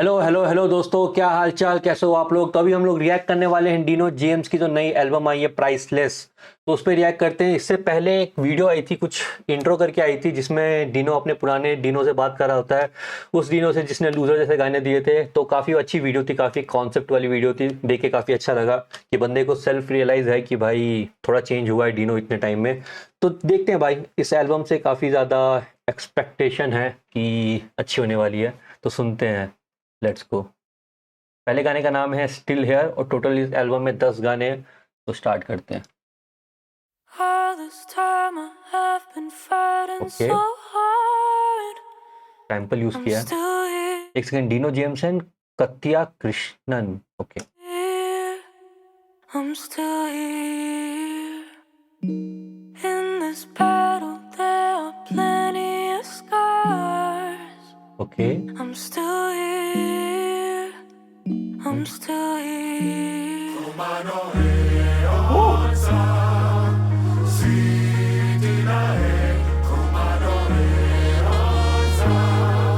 Hello hello hello दोस्तों, क्या हाल चाल, कैसे हो आप लोग। तो अभी हम लोग रिएक्ट करने वाले हैं डिनो जेम्स की जो नई एल्बम आई है प्राइसलेस। तो उस पर रिएक्ट करते हैं। इससे पहले एक वीडियो आई थी, कुछ इंट्रो करके आई थी, जिसमें डिनो अपने पुराने डिनो से बात कर रहा होता है, उस डिनो से जिसने लूजर जैसे गाने दिए थे। तो काफ़ी अच्छी वीडियो थी, काफ़ी कॉन्सेप्ट वाली वीडियो थी, देख के काफ़ी अच्छा लगा कि बंदे को सेल्फ रियलाइज़ है कि भाई थोड़ा चेंज हुआ है डिनो इतने टाइम में। तो देखते हैं भाई, इस एल्बम से काफ़ी ज़्यादा एक्सपेक्टेशन है कि अच्छी होने वाली है। तो सुनते हैं, लेट्स गो। पहले गाने का नाम है स्टिल हेयर और टोटल इस एल्बम में 10 गाने हैं। तो स्टार्ट करते हैं। ओके, सैंपल यूज किया है। एक second, Dino James and Katya Krishnan. Okay, I'm still here. In this battle, there are plenty of scars. Okay, I'm still here. I'm still here.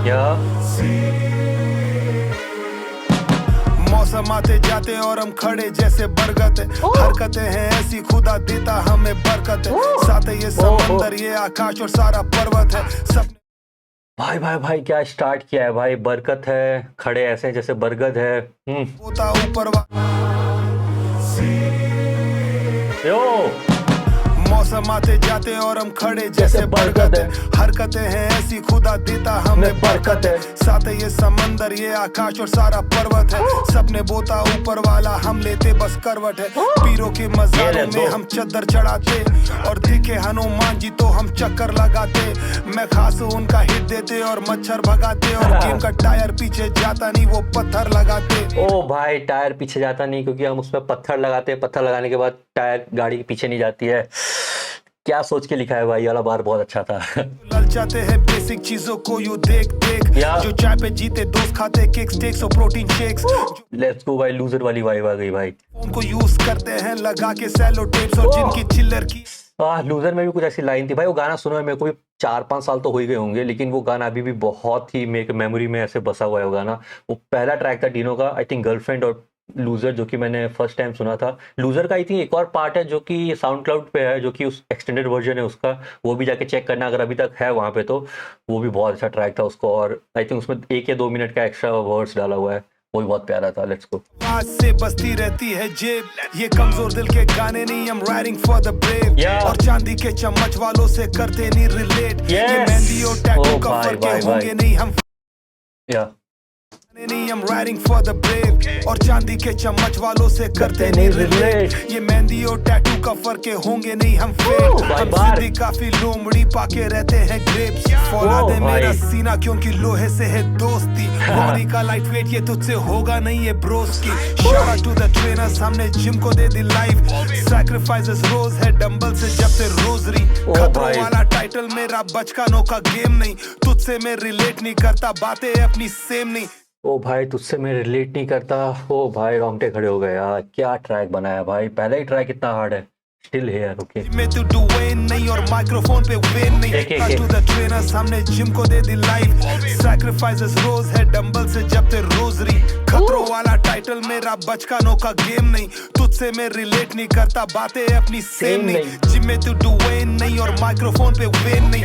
या मौसम आते जाते और हम खड़े जैसे बरगद है। हरकतें हैं ऐसी खुदा देता हमें बरकत है। साथ है ये समंदर, ये आकाश और सारा पर्वत है। सब भाई भाई भाई, क्या स्टार्ट किया है भाई। बरकत है, खड़े ऐसे जैसे बरगद है। होता ऊपर यो, मौसम आते जाते और हम खड़े जैसे बरगद है। हरकतें हैं ऐसी खुदा देता हमें बरकत है। साथ है ये समंदर, ये आकाश और सारा पर्वत है। सपने बोता ऊपर वाला, हम लेते बस करवट है। पीरों के मज़ारों में हम चद्दर चढ़ाते और दिखे हनुमान जी तो हम चक्कर लगाते। मैं खास उनका हिट देते और मच्छर भगाते और गेम का टायर पीछे जाता नहीं, वो पत्थर लगाते। ओ भाई, टायर पीछे जाता नहीं क्योंकि हम उसमें पत्थर लगाते हैं। पत्थर लगाने के बाद टायर गाड़ी के पीछे नहीं जाती है। क्या सोच के लिखा है भाई, वाला बार बहुत अच्छा था। ललचाते हैं बेसिक चीजों को यू देख देख, जो चाय पे जीते दोस्त खाते केक स्टेक्स और प्रोटीन शेक्स। लेट्स गो भाई, लूजर वाली वाइब आ गई भाई। उनको यूज करते हैं लगा के सेलो टेप्स और जिनकी चिल्लर की। लूजर में भी कुछ ऐसी लाइन थी भाई। वो गाना सुना है मेरे को भी 4-5 साल तो हो ही गए होंगे, लेकिन वो गाना अभी भी बहुत ही मेरे मेमोरी में ऐसे बसा हुआ है। वो गाना, वो पहला ट्रैक था डिनो का, आई थिंक गर्लफ्रेंड और लूजर, जो कि मैंने फर्स्ट टाइम सुना था। लूजर का आई थिंक एक और पार्ट है जो कि साउंड क्लाउड पे है, जो कि उस एक्सटेंडेड वर्जन है उसका। वो भी जाके चेक करना अगर अभी तक है वहाँ पे। तो वो भी बहुत अच्छा ट्रैक था उसको, और आई थिंक उसमें 1 या 2 मिनट का एक्स्ट्रा वर्ड्स डाला हुआ है, वो भी बहुत प्यारा था। Let's go. आज से बसती रहती है जेब, ये कमजोर दिल के गाने नहीं, I'm writing for the brave। और चांदी के चम्मच वालों से करते नहीं रिलेट। ये मेहंदी और टैटू का फर्क होंगे नहीं हम। नहीं I'm writing for the brave और चांदी के चम्मच वालों से करते नहीं रिलेट। ये मेहंदी और टैटू का फर्क होंगे नहीं हम फेक। हम सीधी काफी लोमड़ी पाके रहते हैं ग्रेप्स। फौलाद है मेरा सीना क्योंकि लोहे से है दोस्ती। बॉडी का लाइट वेट ये तुझसे होगा नहीं ये ब्रोस की। Shout out to the trainers, हमने जिम को दे दी लाइफ। सैक्रिफाइसेस रोज है डंबल से जब से रोजरी। खतरों वाला टाइटल मेरा बचकानों का गेम नहीं। तुझसे मैं रिलेट नहीं करता, बातें अपनी सेम नहीं। ओ भाई, तुझसे मैं रिलेट नहीं करता। ओ भाई, रोंगटे खड़े हो गए यार। क्या ट्रैक बनाया भाई, पहला ही ट्रैक इतना हार्ड है। Still here. ओके, मैं तू डुवेन नहीं और माइक्रोफोन पे वेन नहीं। टू द ट्रेनर्स, हमने जिम को दे दी लाइफ। सैक्रिफाइसेस रोज है डंबल से जब ते रोजरी। खतरों वाला टाइटल मेरा बचकानों का गेम नहीं। तुझसे मैं रिलेट नहीं करता, बातें अपनी सेम नहीं। जिम में तू डुवेन नहीं और माइक्रोफोन पे वेन नहीं।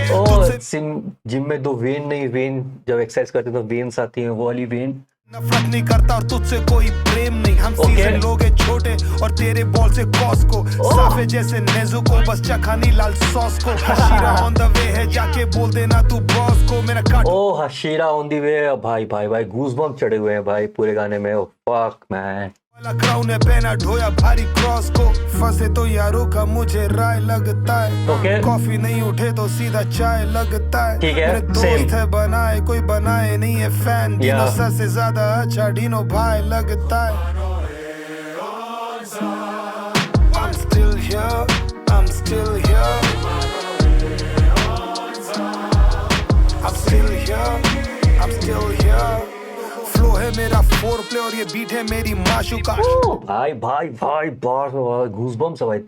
जिम में दो वेन नहीं, वेन जब एक्सरसाइज करते तो वेन्स आती हैं, वो वाली वेन। नफरत नहीं करता और तुझसे कोई प्रेम नहीं। हम सीजन लोग हैं छोटे और तेरे बॉल से कॉस को। साफे जैसे नेजू को बस चखानी लाल सॉस को। हशीरा ऑन द वे है, जाके बोल देना तू बॉस को। मेरा काट ओ हशीरा ऑन द वे। भाई भाई भाई, गूज़बम्प चढ़े हुए हैं भाई पूरे गाने में। ओ फक मैन, क्राउन है पहना ढोया भारी क्रॉस को। फंसे तो यारों का मुझे राय लगता है। कॉफी नहीं उठे तो सीधा चाय लगता है। ठीक है, दोस्त है बनाए कोई बनाए नहीं है फैन। डिनो सर से ज्यादा अच्छा डिनो भाई लगता है। I'm still here, I'm still here, I'm still here, I'm still here। Flow है मेरा 4 प्ले और ये बीट है मेरी माशुका। भाई भाई भाई, बार गूज़बम्प्स है भाई।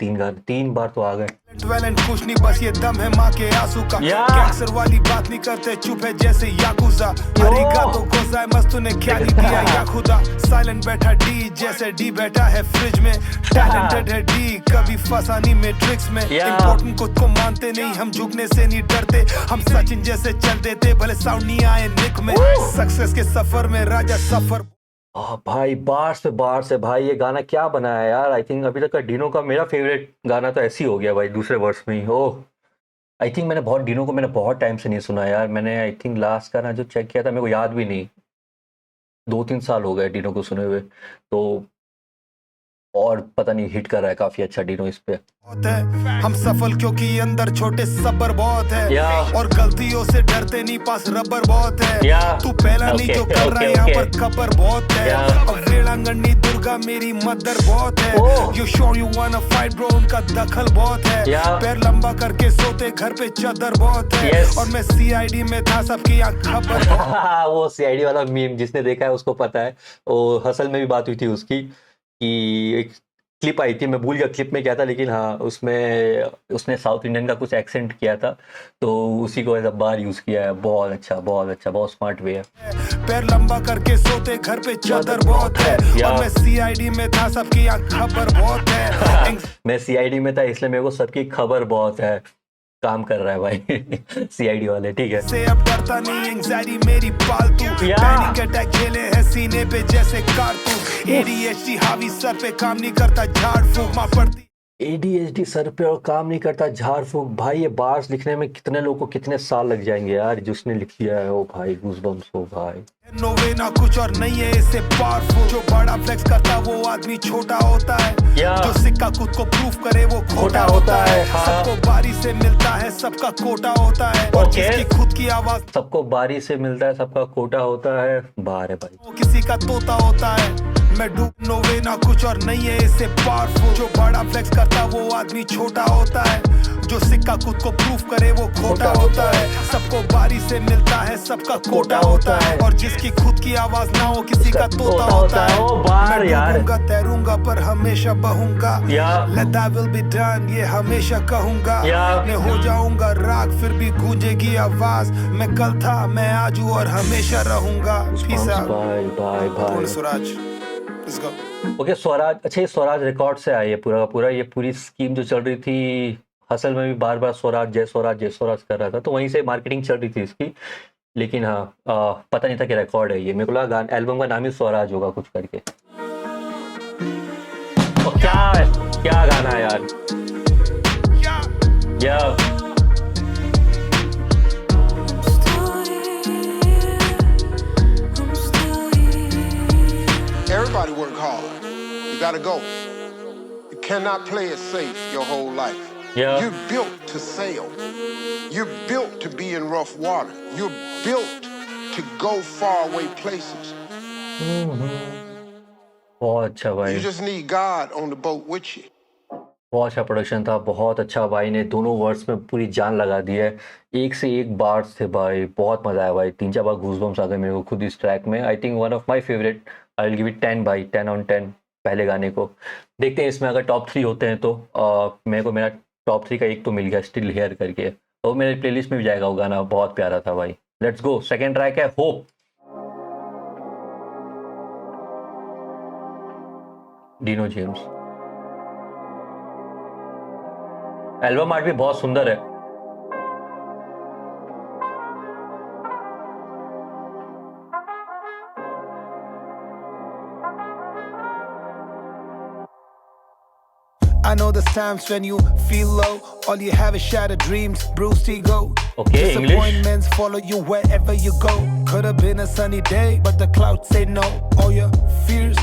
3 बार तो आ गए। 12 कुछ नहीं, बस ये दम है माँ के आंसू का। या। कैंसर वाली बात नहीं करते, चुप है जैसे याकुजा। अरिगातो गोजाइमस, तूने क्या नहीं दिया या खुदा। साइलेंट बैठा डी जैसे डी बैठा है फ्रिज में। टैलेंटेड है डी, कभी फंसा नहीं मैट्रिक्स में। इम्पोर्टेंट खुद को मानते नहीं, हम झुकने से नहीं डरते। हम सचिन जैसे चल देते, भले साउंड नहीं आए निक में। सक्सेस के सफर में राजा सफर। भाई बार से भाई ये गाना क्या बनाया यार। आई थिंक अभी तक का डिनो का मेरा फेवरेट गाना तो ऐसे ही हो गया भाई, दूसरे वर्ष में ही। ओह, आई थिंक मैंने बहुत टाइम से नहीं सुना यार। मैंने आई थिंक लास्ट गाना जो चेक किया था मेरे को याद भी नहीं, 2-3 साल हो गए डिनो को सुने हुए। तो और पता नहीं हिट कर रहा है काफी अच्छा डिनो इस पे। हम सफल क्योंकि अंदर छोटे सबर बहुत है। और गलतियों से डरते नहीं, पास रबर बहुत है। तू पहला नहीं जो कर रहा है, यहाँ पर खबर बहुत है। अब वेलांगनी दुर्गा मेरी मदर बहुत है। You sure you वांना fight bro, उनका दखल बहुत है। पैर लंबा करके सोते, घर पे चादर बहुत है। और मैं CID में था, सबकी यहाँ खबर। वो CID वाला मीम जिसने देखा है उसको पता है। वो हसल में भी बात हुई थी उसकी कि एक क्लिप आई थी, मैं भूल गया क्लिप में क्या था, लेकिन हाँ उसमें उसने साउथ इंडियन का कुछ एक्सेंट किया था, तो उसी को एज अ बार यूज किया है। बहुत अच्छा, बहुत स्मार्ट वे है। पैर लंबा करके सोते, घर पे चादर बहुत है। और मैं CID में था, सबकी यहाँ खबर बहुत है। मैं CID में था इसलिए मेरे को सबकी खबर बहुत है। काम कर रहा है भाई CID वाले, ठीक है। से अब डरता नहीं, एंग्जाइटी मेरी पालतू। पैनिक अटैक झेले है सीने पे जैसे कारतूस। ADHD हावी सर पे काम नहीं करता, झाड़ फूक मां पड़ती। ADHD सर पे और काम नहीं करता, झाड़ फूक। भाई ये बार्स लिखने में कितने लोगों को कितने साल लग जाएंगे यार, जिसने लिख दिया है। ओ भाई गूज़बम्स हो भाई। नोवे ना कुछ और नहीं है इससे पावरफुल। जो बड़ा फ्लेक्स करता वो आदमी छोटा होता है। जो सिक्का खुद को प्रूफ करे वो खोटा होता है। सबको बारी से मिलता है, सबका कोटा होता है। और जिसकी खुद की आवाज, सबको बारी से मिलता है, सबका कोटा होता है। बाहर है भाई, वो किसी का तोता होता है। मैं डूब नोवे ना कुछ और नहीं है इससे पावरफुल। जो बड़ा फ्लेक्स करता वो आदमी छोटा होता है। जो सिक्का खुद को प्रूफ करे वो खोटा होता है। सबको बारी से मिलता है, सबका कोटा होता है। और जिसकी खुद की आवाज ना हो, किसी का तोता होता है। मैं डूबूंगा तैरूंगा पर हमेशा बहूंगा। Let that will be done, ये हमेशा कहूंगा। मैं हो जाऊंगा राग, फिर भी गूंजेगी आवाज। मैं कल था, मैं आज हूँ और हमेशा रहूंगा। Bye Swaraj, let's go। Okay Swaraj, अच्छा ये स्वराज रिकॉर्ड से आई है पूरा का पूरा। ये पूरी स्कीम जो चल रही थी, हसल में भी बार स्वराज जय स्वराज कर रहा था, तो वहीं से मार्केटिंग चल रही थी इसकी। लेकिन हाँ पता नहीं था कि रिकॉर्ड है ये। मेरे को लगा एल्बम का नाम ही स्वराज होगा कुछ करके। और क्या गाना है यार। Everybody work hard. You gotta go. You cannot play it safe your whole life. You're built to sail. You're built to be in rough water. You're built to go far away places. बहुत अच्छा भाई। You just need God on the boat with you. बहुत अच्छा production था, बहुत अच्छा भाई ने दोनों वर्ड्स में पूरी जान लगा दी है। एक से एक बार्स थे भाई, बहुत मजा आया भाई। 3-4 बार गूज़बम्स आ गए मेरे को खुद इस ट्रैक में। I think one of my favourite. I will give it 10 भाई, 10 on 10 पहले गाने को। देखते हैं इसमें अगर टॉप 3 होते हैं तो मेरे को मेरा टॉप 3 का एक तो मिल गया, स्टिल हेयर करके। और मेरे प्लेलिस्ट में भी जाएगा वो गाना, बहुत प्यारा था भाई। लेट्स गो, सेकंड ट्रैक है hope, Dino James. Album art भी बहुत सुंदर है। I know there's times when you feel low, all you have is shattered dreams, bruised ego. Okay, Disappointments follow you wherever you go. Could have been a sunny day, but the clouds say no. All your fears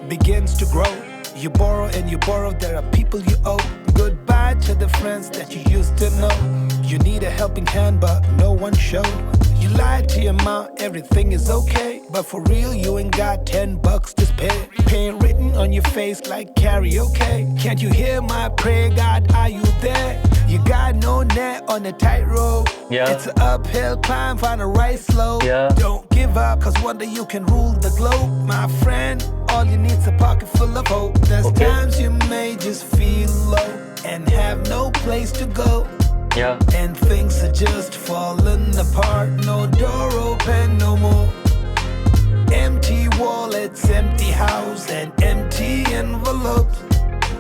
begins to grow. You borrow and you borrow, there are people you owe. Goodbye to the friends that you used to know. You need a helping hand, but no one showed. You lied to your mom, everything is okay. But for real, you ain't got $10 to spare. Pain written on your face like karaoke. Can't you hear my prayer, God, are you there? You got no net on the tightrope. It's an uphill climb, find a right slope. Don't give up, cause one day you can rule the globe. My friend, all you need's a pocket full of hope. There's times you may just feel low. and have no place to go. Yeah. And things are just falling apart. No door open no more. Empty wallets, empty house, and empty envelopes.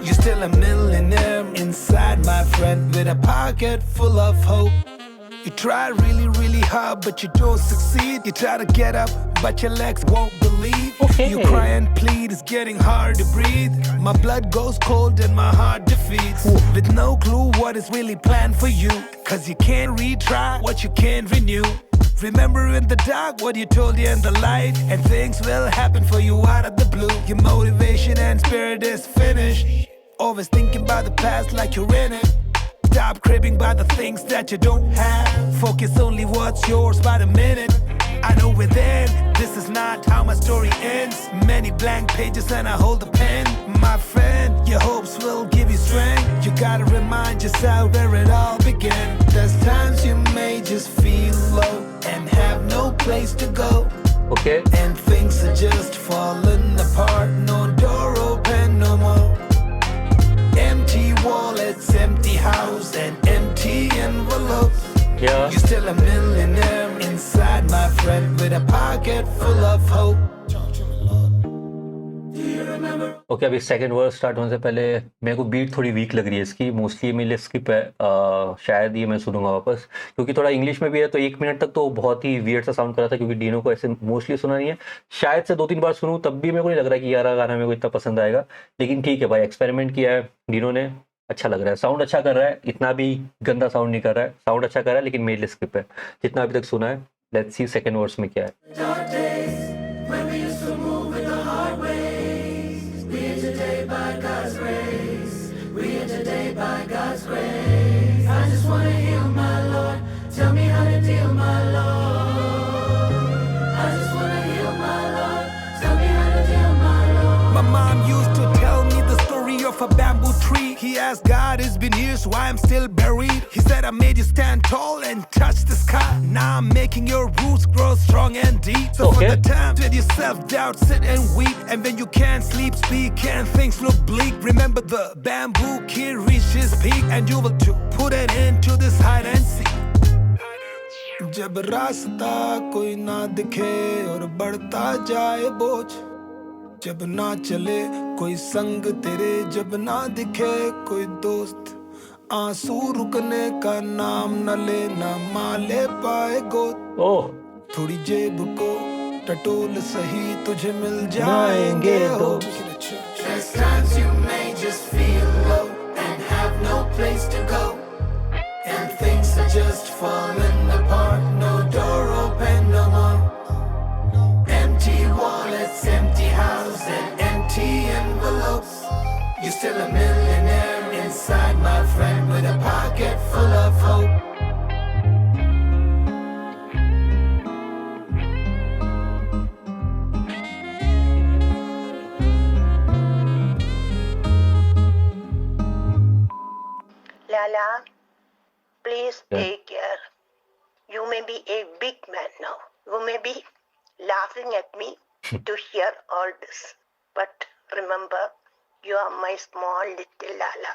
You're still a millionaire inside, my friend, with a pocket full of hope. You try really, really hard, but you don't succeed. You try to get up, but your legs won't believe. Okay. You cry and plead, it's getting hard to breathe. My blood goes cold and my heart defeats. With no clue what is really planned for you. Cause you can't retry what you can't renew. Remember in the dark what you told you in the light. And things will happen for you out of the blue. Your motivation and spirit is finished. Always thinking about the past like you're in it. Stop cribbing by the things that you don't have. Focus only what's yours by the minute. I know within, this is not how my story ends. Many blank pages and I hold the pen. My friend, your hopes will give you strength. You gotta remind yourself where it all began. There's times you may just feel low and have no place to go. Okay. And things are just falling apart. No door open no more. Empty wallets, empty house, and empty envelopes. Yeah. You're still a millionaire inside, my friend, with a pocket full of hope. Okay अभी second verse start होने से पहले मेरे को beat थोड़ी week लग रही है इसकी, मोस्टली मेरे लिए स्किप है, शायद ये मैं सुनूंगा वापस क्योंकि थोड़ा इंग्लिश में भी है तो 1 मिनट तक तो बहुत ही वियर्ड सा साउंड कर रहा था क्योंकि डीनो को ऐसे मोस्टली सुना नहीं है। शायद से 2-3 बार सुनूं तब भी मेरे को नहीं लग रहा कि यार गाना मेरे को इतना पसंद आएगा, लेकिन ठीक है भाई, एक्सपेरिमेंट किया है डीनो ने, अच्छा लग रहा है, साउंड अच्छा कर रहा है, इतना भी गंदा साउंड नहीं कर रहा है, साउंड अच्छा कर रहा है लेकिन मेरे लिए स्किप है जितना अभी तक सुना है। लेट्स सी सेकंड वर्स में क्या है। By God's grace, I just wanna heal my Lord. Tell me how to deal, my Lord. I just wanna heal my Lord. Tell me how to deal, my Lord. My mom used to tell me the story of a bamboo tree. He asked God, it's been years, why I'm still buried. He said, I made you stand tall and touch the sky. Now I'm making your roots grow strong and deep. So for the times when you self-doubt, sit and weep. And when you can't sleep, speak, and things look bleak. Remember the bamboo kid reached his peak. And you will too. Put an end to this hide and seek. जब रास्ता कोई ना दिखे और बढ़ता जाए बोझ, जब ना चले कोई संग तेरे, जब ना दिखे कोई दोस्त, आंसू रुकने का नाम न ले, ना माले पाए गोद। थोड़ी जेब को टटोल सही, तुझे मिल जाएंगे hopes. There's times you may just feel low and have no place to go, and things are just falling apart. No door open no more. Empty wallets, empty house, and empty envelopes. You're still a millionaire inside, my friend, with a pocket full of hope. Lala, please take care. You may be a big man now. You may be laughing at me to hear all this. But remember, you are my small little Lala.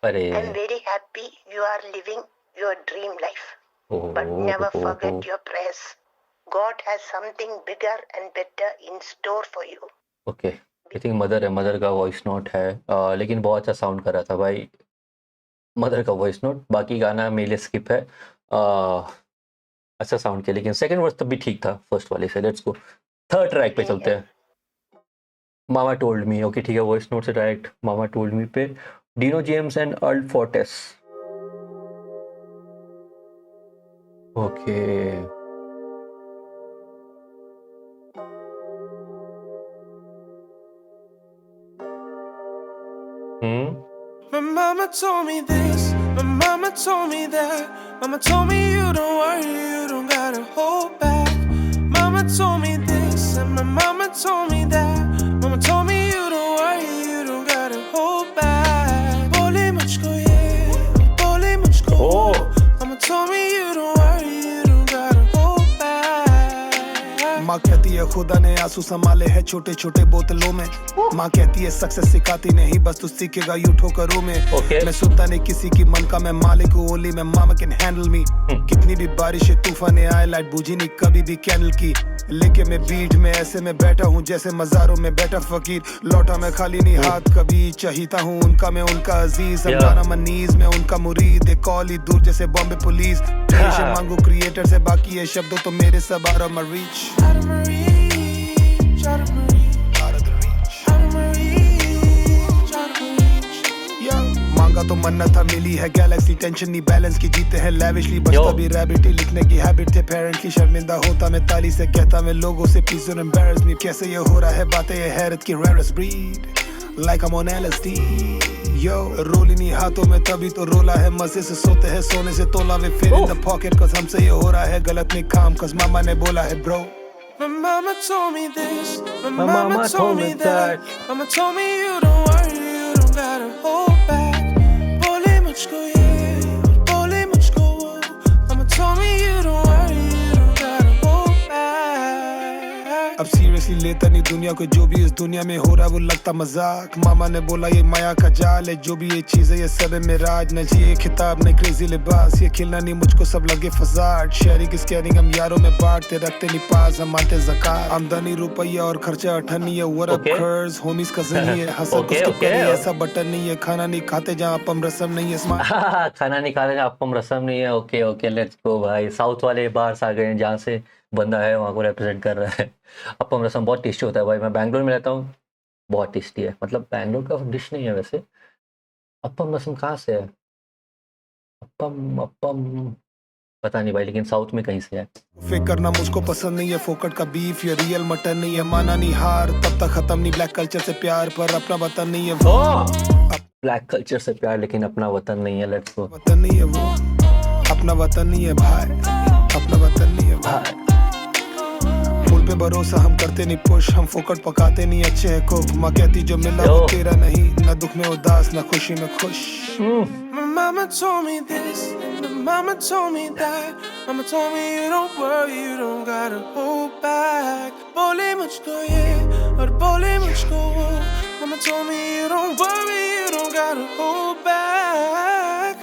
I'm very happy you are living your dream life. But never forget your prayers. God has something bigger and better in store for you. Okay, I think mother है, mother का voice note है, लेकिन बहुत अच्छा sound कर रहा था भाई, मदर का वॉइस नोट। बाकी गाना मेरे लिए स्किप है, अच्छा साउंड किया, लेकिन सेकंड वर्स तब भी ठीक था फर्स्ट वाले से। लेट्स गो थर्ड ट्रैक पे चलते हैं। मामा टोल्ड मी, ओके ठीक है, वॉइस नोट से डायरेक्ट मामा टोल्ड मी पे Dino James and Earl Fortes. Okay My mama told me this, my mama told me that. Mama told me you don't worry, you don't gotta hold back. Mama told me this and my mama told me that. Mama told me you don't worry, you don't gotta hold back. Bole mujhko ye, bole mujhko wo. Mama told me you don't worry, you don't gotta hold back. माँ कहती कहती है खुदा ने आंसू संभाले हैं छोटे छोटे बोतलों में। माँ कहती है सक्सेस सिखाती नहीं बस तू सीखेगा यू ठोकरों में। मैं सुनता नहीं किसी की मन का, मैं मालिक हूँ ओनली मैं मामा कैन हैंडल मी। कितनी भी बारिशें तूफाने आए लाइट बुझी नहीं कभी भी कैंडल की। लेके मैं बीट में ऐसे में बैठा हूँ जैसे मज़ारों में बैठा फकीर। लौटा मैं खाली नहीं हाथ कभी, चाहता हूँ उनका मैं उनका अजीज। अम्बाना मनीज मैं उनका मुरीद, एक कॉल ही दूर जैसे बॉम्बे पुलिस। मांगू क्रिएटर से बाकी है शब्दों तो मेरे सब out of my reach। Out of my reach, out of my reach, Out of the reach। out of my reach, out of my reach। Yeah। मांगा तो मन्नत था मिली है गैलेक्सी, टेंशन नहीं बैलेंस की जीते हैं लैविशली। बस तभी रैबिट ही लिखने की हैबिट थे पेरेंटली। शर्मिंदा होता मैं ताली से कहता मैं लोगों से प्लीज डोंट एम्बैरेस मी। कैसे ये हो रहा है बातें ये हैरत की rarest breed, like I'm on LSD। Yo, रोली नहीं हाथों में तभी तो रोला है, मजे से सोते हैं सोने से तोला। वे फिर in the pocket cause हमसे ये हो रहा है गलत नहीं काम cause मामा ने बोला है bro। My mama told me this, my mama told me that, mama told me you don't worry, you don't gotta hold back। बोले मुझको ये और बोले मुझको वो, mama told me you don't worry, you don't gotta hold back। अब seriously लेता नहीं दुनिया को, जो भी इस दुनिया में हो रहा है वो लगता मजाक। मामा ने बोला ये माया का जाल है, जो भी ये चीज है ये सब है मिराज। न चाहिए खिताब न क्रेजी लिबास, ये खिलना नहीं मुझको सब लगे फसाड। शेयरिंग की स्कैनिंग हम यारों में बांटते रखते नहीं पास, हम मानते ज़कात। आमदनी रुपया और खर्चा अठन नहीं है, what up curves homies cousin नहीं है। हसन उसके पर ऐसा बटन नहीं है, खाना नहीं खाते जहाँ अपम रसम नहीं है। खाना नहीं खाते जहाँ अपम रसम नहीं है। ओके ओके लेट्स गो भाई। साउथ वाले बार्स आ गए हैं जहाँ से बंदा है वहाँ को रिप्रेजेंट कर रहा है। अपम रसम बहुत टेस्टी होता है भाई, मैं बैंगलोर में रहता हूँ, बहुत टेस्टी है। मतलब बैंगलोर का डिश नहीं है वैसे। अपम रसम कहाँ से है? अपम पता नहीं भाई, लेकिन साउथ में कहीं से है। फेक करना मुझको पसंद नहीं है, फोकट का बीफ या रियल मटन नहीं है। माना नहीं हार तब तक खत्म नहीं ब्लैक कल्चर से प्यार, पर अपना वतन नहीं है वो। ब्लैक कल्चर से प्यार लेकिन अपना वतन नहीं है। Let's go. वतन नहीं है वो, अपना वतन नहीं है भाई, अपना वतन नहीं है भाई। फूल पे भरोसा हम करते नहीं पुश, हम फोकट पकाते नहीं अच्छे है कुक। माँ कहती जो मिला वो तेरा नहीं, न दुख में उदास न खुशी में खुश। My mama told me this, my mama told me that, mama told me you don't worry, you don't gotta hold back। बोले मुझको ये और बोले मुझको वो, mama told me you don't worry, you don't gotta hold back।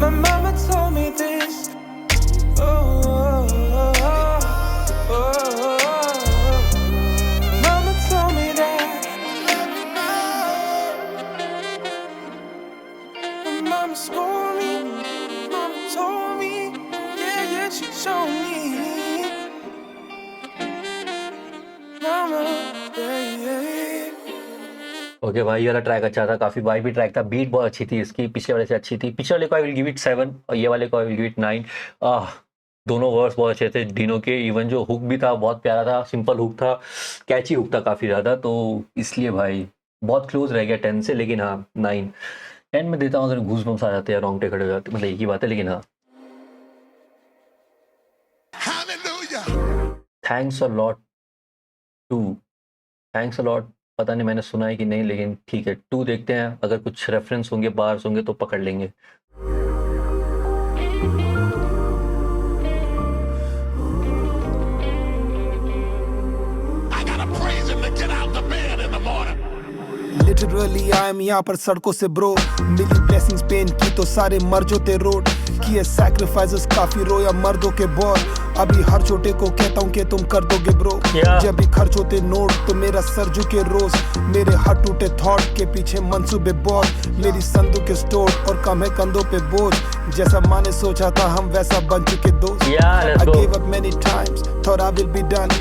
My mama told me this, mama told me that, mama scolded me, mama told me, yeah, yeah, she showed me, mama, yeah, yeah। Okay भाई, ये वाला track अच्छा था, काफी vibe भी track था, beat बहुत अच्छी थी इसकी, पिछले वाले से अच्छी थी। पिछले वाले को आई विल गिव इट 7 और ये वाले को आई विल गिव इट 9। दोनों वर्स बहुत अच्छे थे डिनो के। इवन जो हुक भी था बहुत प्यारा था, सिंपल हुक था, कैची हुक था काफ़ी ज़्यादा, तो इसलिए भाई बहुत क्लोज रह गया 10 से। लेकिन हाँ 9 10 में देता हूँ अगर घूस बम्स आ जाते हैं, रोंगटे खड़े हो जाते, मतलब एक ही बात है। लेकिन हाँ thanks a lot to, thanks a lot पता नहीं मैंने सुना है कि नहीं, लेकिन ठीक है 2 देखते हैं, अगर कुछ रेफरेंस होंगे बार्स होंगे तो पकड़ लेंगे। Literally I am यहाँ पर सड़कों से ब्रो, मिली ब्लेसिंग्स पेन की तो सारे मर जो ते रोड किए सैक्रिफाइसेस काफी रोया मर्दों के बॉल। अभी हर छोटे को कहता हूँ कि तुम कर दोगे ब्रो, जब भी खर्च होते नोट तो मेरा सर झुके रोज। मेरे हाथ टूटे थॉट के पीछे मंसूबे बॉल, मेरी संदूक के स्टोर और कम है कंधों पे बोझ। जैसा माँ ने सोचा था हम वैसा बन चुके दोस्त। I gave up many times, thought I will be done,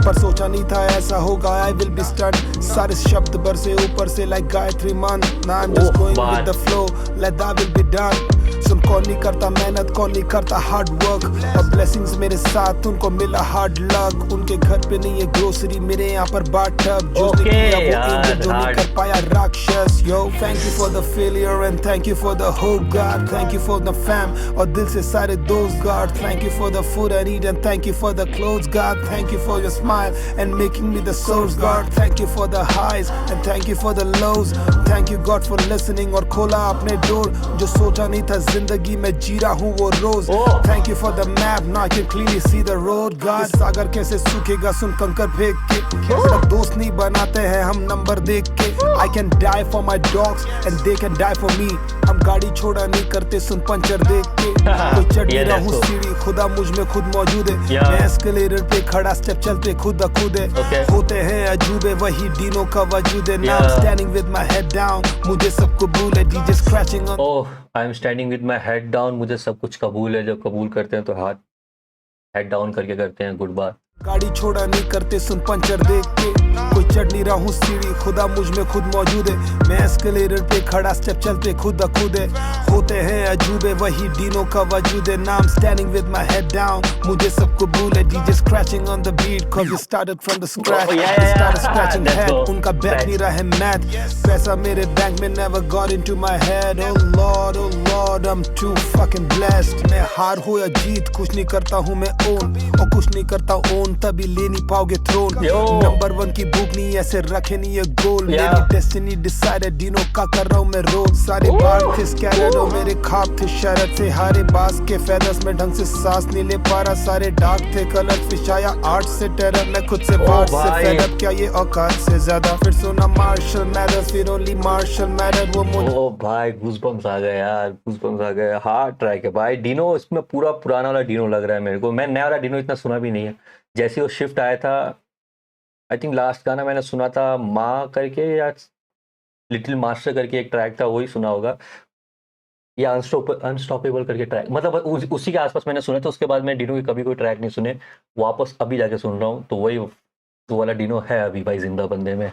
पर सोचा नहीं था ऐसा होगा, I will be stunned। सारे शब्द बरसे ऊपर से like गायत्री मान, now I'm just going with the flow, like that will be done। सुन कौन नहीं करता मेहनत, कौन नहीं करता हार्ड वर्क, और ब्लेसिंग्स मेरे साथ उनको मिला हार्ड लक। उनके घर पे नहीं है ग्रोसरी, मेरे यहाँ पर बाथटब, जो नहीं कर पाया राक्षस। Yo, thank you for the failure and thank you for the hope God, thank you for the fam और दिल से सारे दोस्त God, thank you for the food I need and thank you for the clothes God, thank you for your smile and making me the source God, thank you for the highs and thank you for the lows, thank you God for listening और खोला अपने door. जो सोचा नहीं था जिंदगी में जी रहा हूँ वो रोज। Thank you for the map, now I can clearly see the road. God सागर कैसे सूखेगा सुन कंकर फेंक के, सब दोस्त नहीं बनाते हैं हम नंबर देख के। I can die for my dogs and they can die for me. हम गाड़ी छोड़ा नहीं करते सुन पंचर देख के। कोई चढ़ नहीं रहा हूँ सीढ़ी, खुदा मुझ में खुद मौजूद है। मैं एस्केलेटर पे खड़ा, स्टेप चलते खुद ब खुद है। होते हैं अजूबे वही डीनो का वजूद है। Now standing with my head down, मुझे सब कबूल है। DJ scratching on, oh I am standing with my head down, मुझे सब कुछ कबूल है। जब कबूल करते हैं तो हाथ हेड डाउन करके करते हैं गुड बाय। गाड़ी छोड़ा नहीं करते सुन पंचर देख के। कोई चढ़ नहीं रहा हूँ सीढ़ी, खुदा मुझ में खुद मौजूद है। मैं एस्केलेटर पे खड़ा, स्टेप चलते खुद ब खुद है। होते हैं अजूबे वही डीनो का वजूद है। Now I am standing with my head down, मुझे सब कबूल है। DJ scratching on the beat cause you started from the scratch. Started scratching head, उनका बैक नहीं रहा है मैथ। पैसा मेरे बैंक में never got into my head. Oh Lord, I'm too fucking blessed. मैं हार हो या जीत कुछ नहीं करता हूँ मैं ओन, और कुछ नहीं करता ओन तभी ले नहीं पाओगे थ्रोन। नंबर 1 की बुक नहीं ऐसे रखे नहीं ये गोल। मेरी डेस्टिनी डिसाइडेड, डीनो का कर रहा हूँ मैं रोज। सारे बार थे स्कैटर्ड और मेरे ख्वाब थे शरत से हारे। बास के फेदर्स में ढंग से सांस नहीं ले पा रहा। सारे डार्क थे कलर, फिशाया आर्ट से टेरर। मैं खुद से बाहर से फेड अप, क्या ये औकात से ज्यादा। फिर सुना मार्शल मैटर्स, फिर ओनली मार्शल मैटर। वो मुझे ओ भाई गूज़बम्स आ गए यार, गूज़बम्स आ गए। हार्ड ट्रैक है भाई। डीनो इसमें पूरा पुराना वाला डीनो लग रहा है मेरे को। मैं नया वाला डीनो इतना सुना भी नहीं है। जैसे वो शिफ्ट आया था, आई थिंक लास्ट गाना मैंने सुना था माँ करके या लिटिल मास्टर करके एक ट्रैक था, वही सुना होगा, या अनस्टॉपेबल करके ट्रैक, मतलब उसी के आसपास मैंने सुना था। उसके बाद मैं डीनो के कभी कोई ट्रैक नहीं सुने, वापस अभी जाके सुन रहा हूँ। तो वही वो वाला डीनो है अभी भाई जिंदा बंदे में।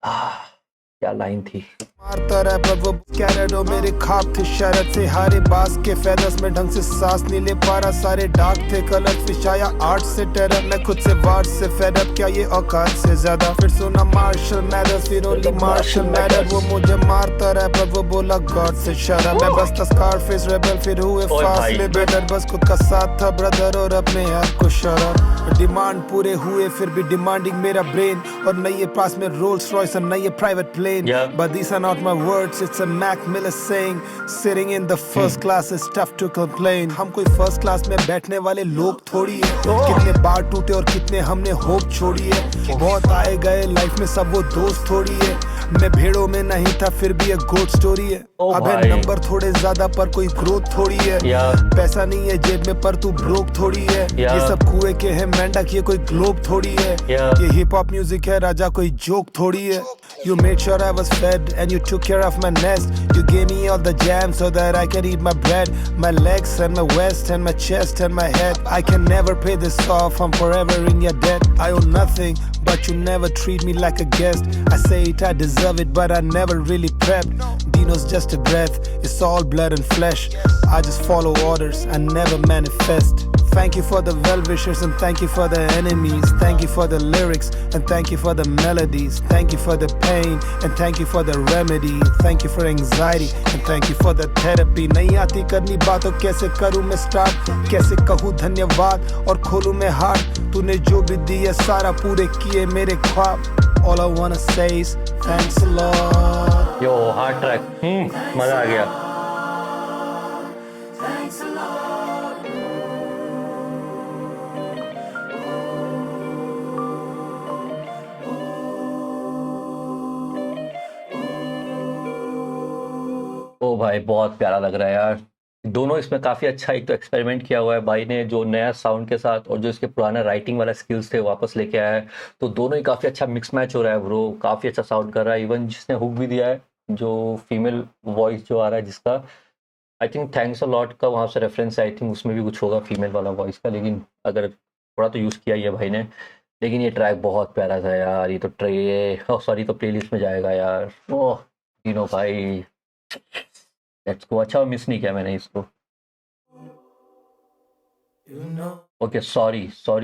क्या लाइन थी। मारता रैपर वो कैरेडो, मेरे ख्वाब थे शरत से हारे। बास के फेदर्स में ढंग से सांस नहीं ले पा रहा। सारे डार्क थे कलर, फिशाया आर्ट से टेरर। मैं खुद से वार्ड से फेड अप, क्या ये औकात से ज्यादा। फिर सुना मार्शल मैटर्स, फिर ओनली मार्शल मैटर। वो मुझे मारता रैपर वो बोला गॉड से शट अप। मैं बस था स्कारफेस रेबल, फिर हुए फासले बेटर। बस खुद का साथ था ब्रदर और अपने आप को शराब। डिमांड पूरे हुए फिर भी डिमांडिंग मेरा ब्रेन। और नए पास में रोल्स रॉयस और नए private plane. But these are not my words, it's a Mac Miller saying. Sitting in the first class is tough to complain. हम कोई फर्स्ट क्लास में बैठने वाले लोग थोड़ी है। कितने बार टूटे और कितने हमने होप छोड़ी है। बहुत आए गए लाइफ में सब वो दोस्त थोड़ी है। मैं भेड़ों में नहीं था फिर भी एक गोट स्टोरी है। अब है नंबर थोड़े ज्यादा पर कोई ग्रोथ थोड़ी है। पैसा नहीं है जेब में पर तू ब्रोक थोड़ी है। ये सब कुएं के है मेंढक, ये कोई ग्लोब थोड़ी है। ये हिप हॉप म्यूजिक है राजा, कोई जोक थोड़ी है। You made sure I was fed and you took care of my nest. You gave me all the jam so that I can eat my bread. My legs and my waist and my chest and my head. I can never pay this off, I'm forever in your debt. I own nothing, but you never treat me like a guest. I say it, I deserve it, but I never really prepped. Dino's just a breath, it's all blood and flesh. I just follow orders, I never manifest. Thank you for the well-wishers and thank you for the enemies. Thank you for the lyrics and thank you for the melodies. Thank you for the pain and thank you for the remedy. Thank you for anxiety and thank you for the therapy. नहीं आती करनी बातों कैसे करूँ मैं start, कैसे कहूँ धन्यवाद और खोलूँ मैं हार्ट। तूने जो भी दिया सारा पूरे किए मेरे ख्वाब। All I wanna say is thanks a lot. Yo hard track, मजा आ गया। ओ भाई बहुत प्यारा लग रहा है यार। दोनों इसमें काफ़ी अच्छा एक तो एक्सपेरिमेंट किया हुआ है भाई ने, जो नया साउंड के साथ और जो इसके पुराना राइटिंग वाला स्किल्स थे वापस लेके आया है। तो दोनों ही काफ़ी अच्छा मिक्स मैच हो रहा है ब्रो, काफ़ी अच्छा साउंड कर रहा है। इवन जिसने हुक भी दिया है, जो फीमेल वॉइस जो आ रहा है जिसका, I think thanks a lot का वहाँ से रेफरेंस है। आई थिंक उसमें भी कुछ होगा फीमेल वाला वॉइस का, लेकिन अगर थोड़ा तो यूज़ किया ही है भाई ने। लेकिन ये ट्रैक बहुत प्यारा था यार। ये तो सॉरी तो प्लेलिस्ट में जाएगा यार। ओह तीनों भाई, लेट्स गो। अच्छा मिस नहीं किया मैंने इसको। Okay sorry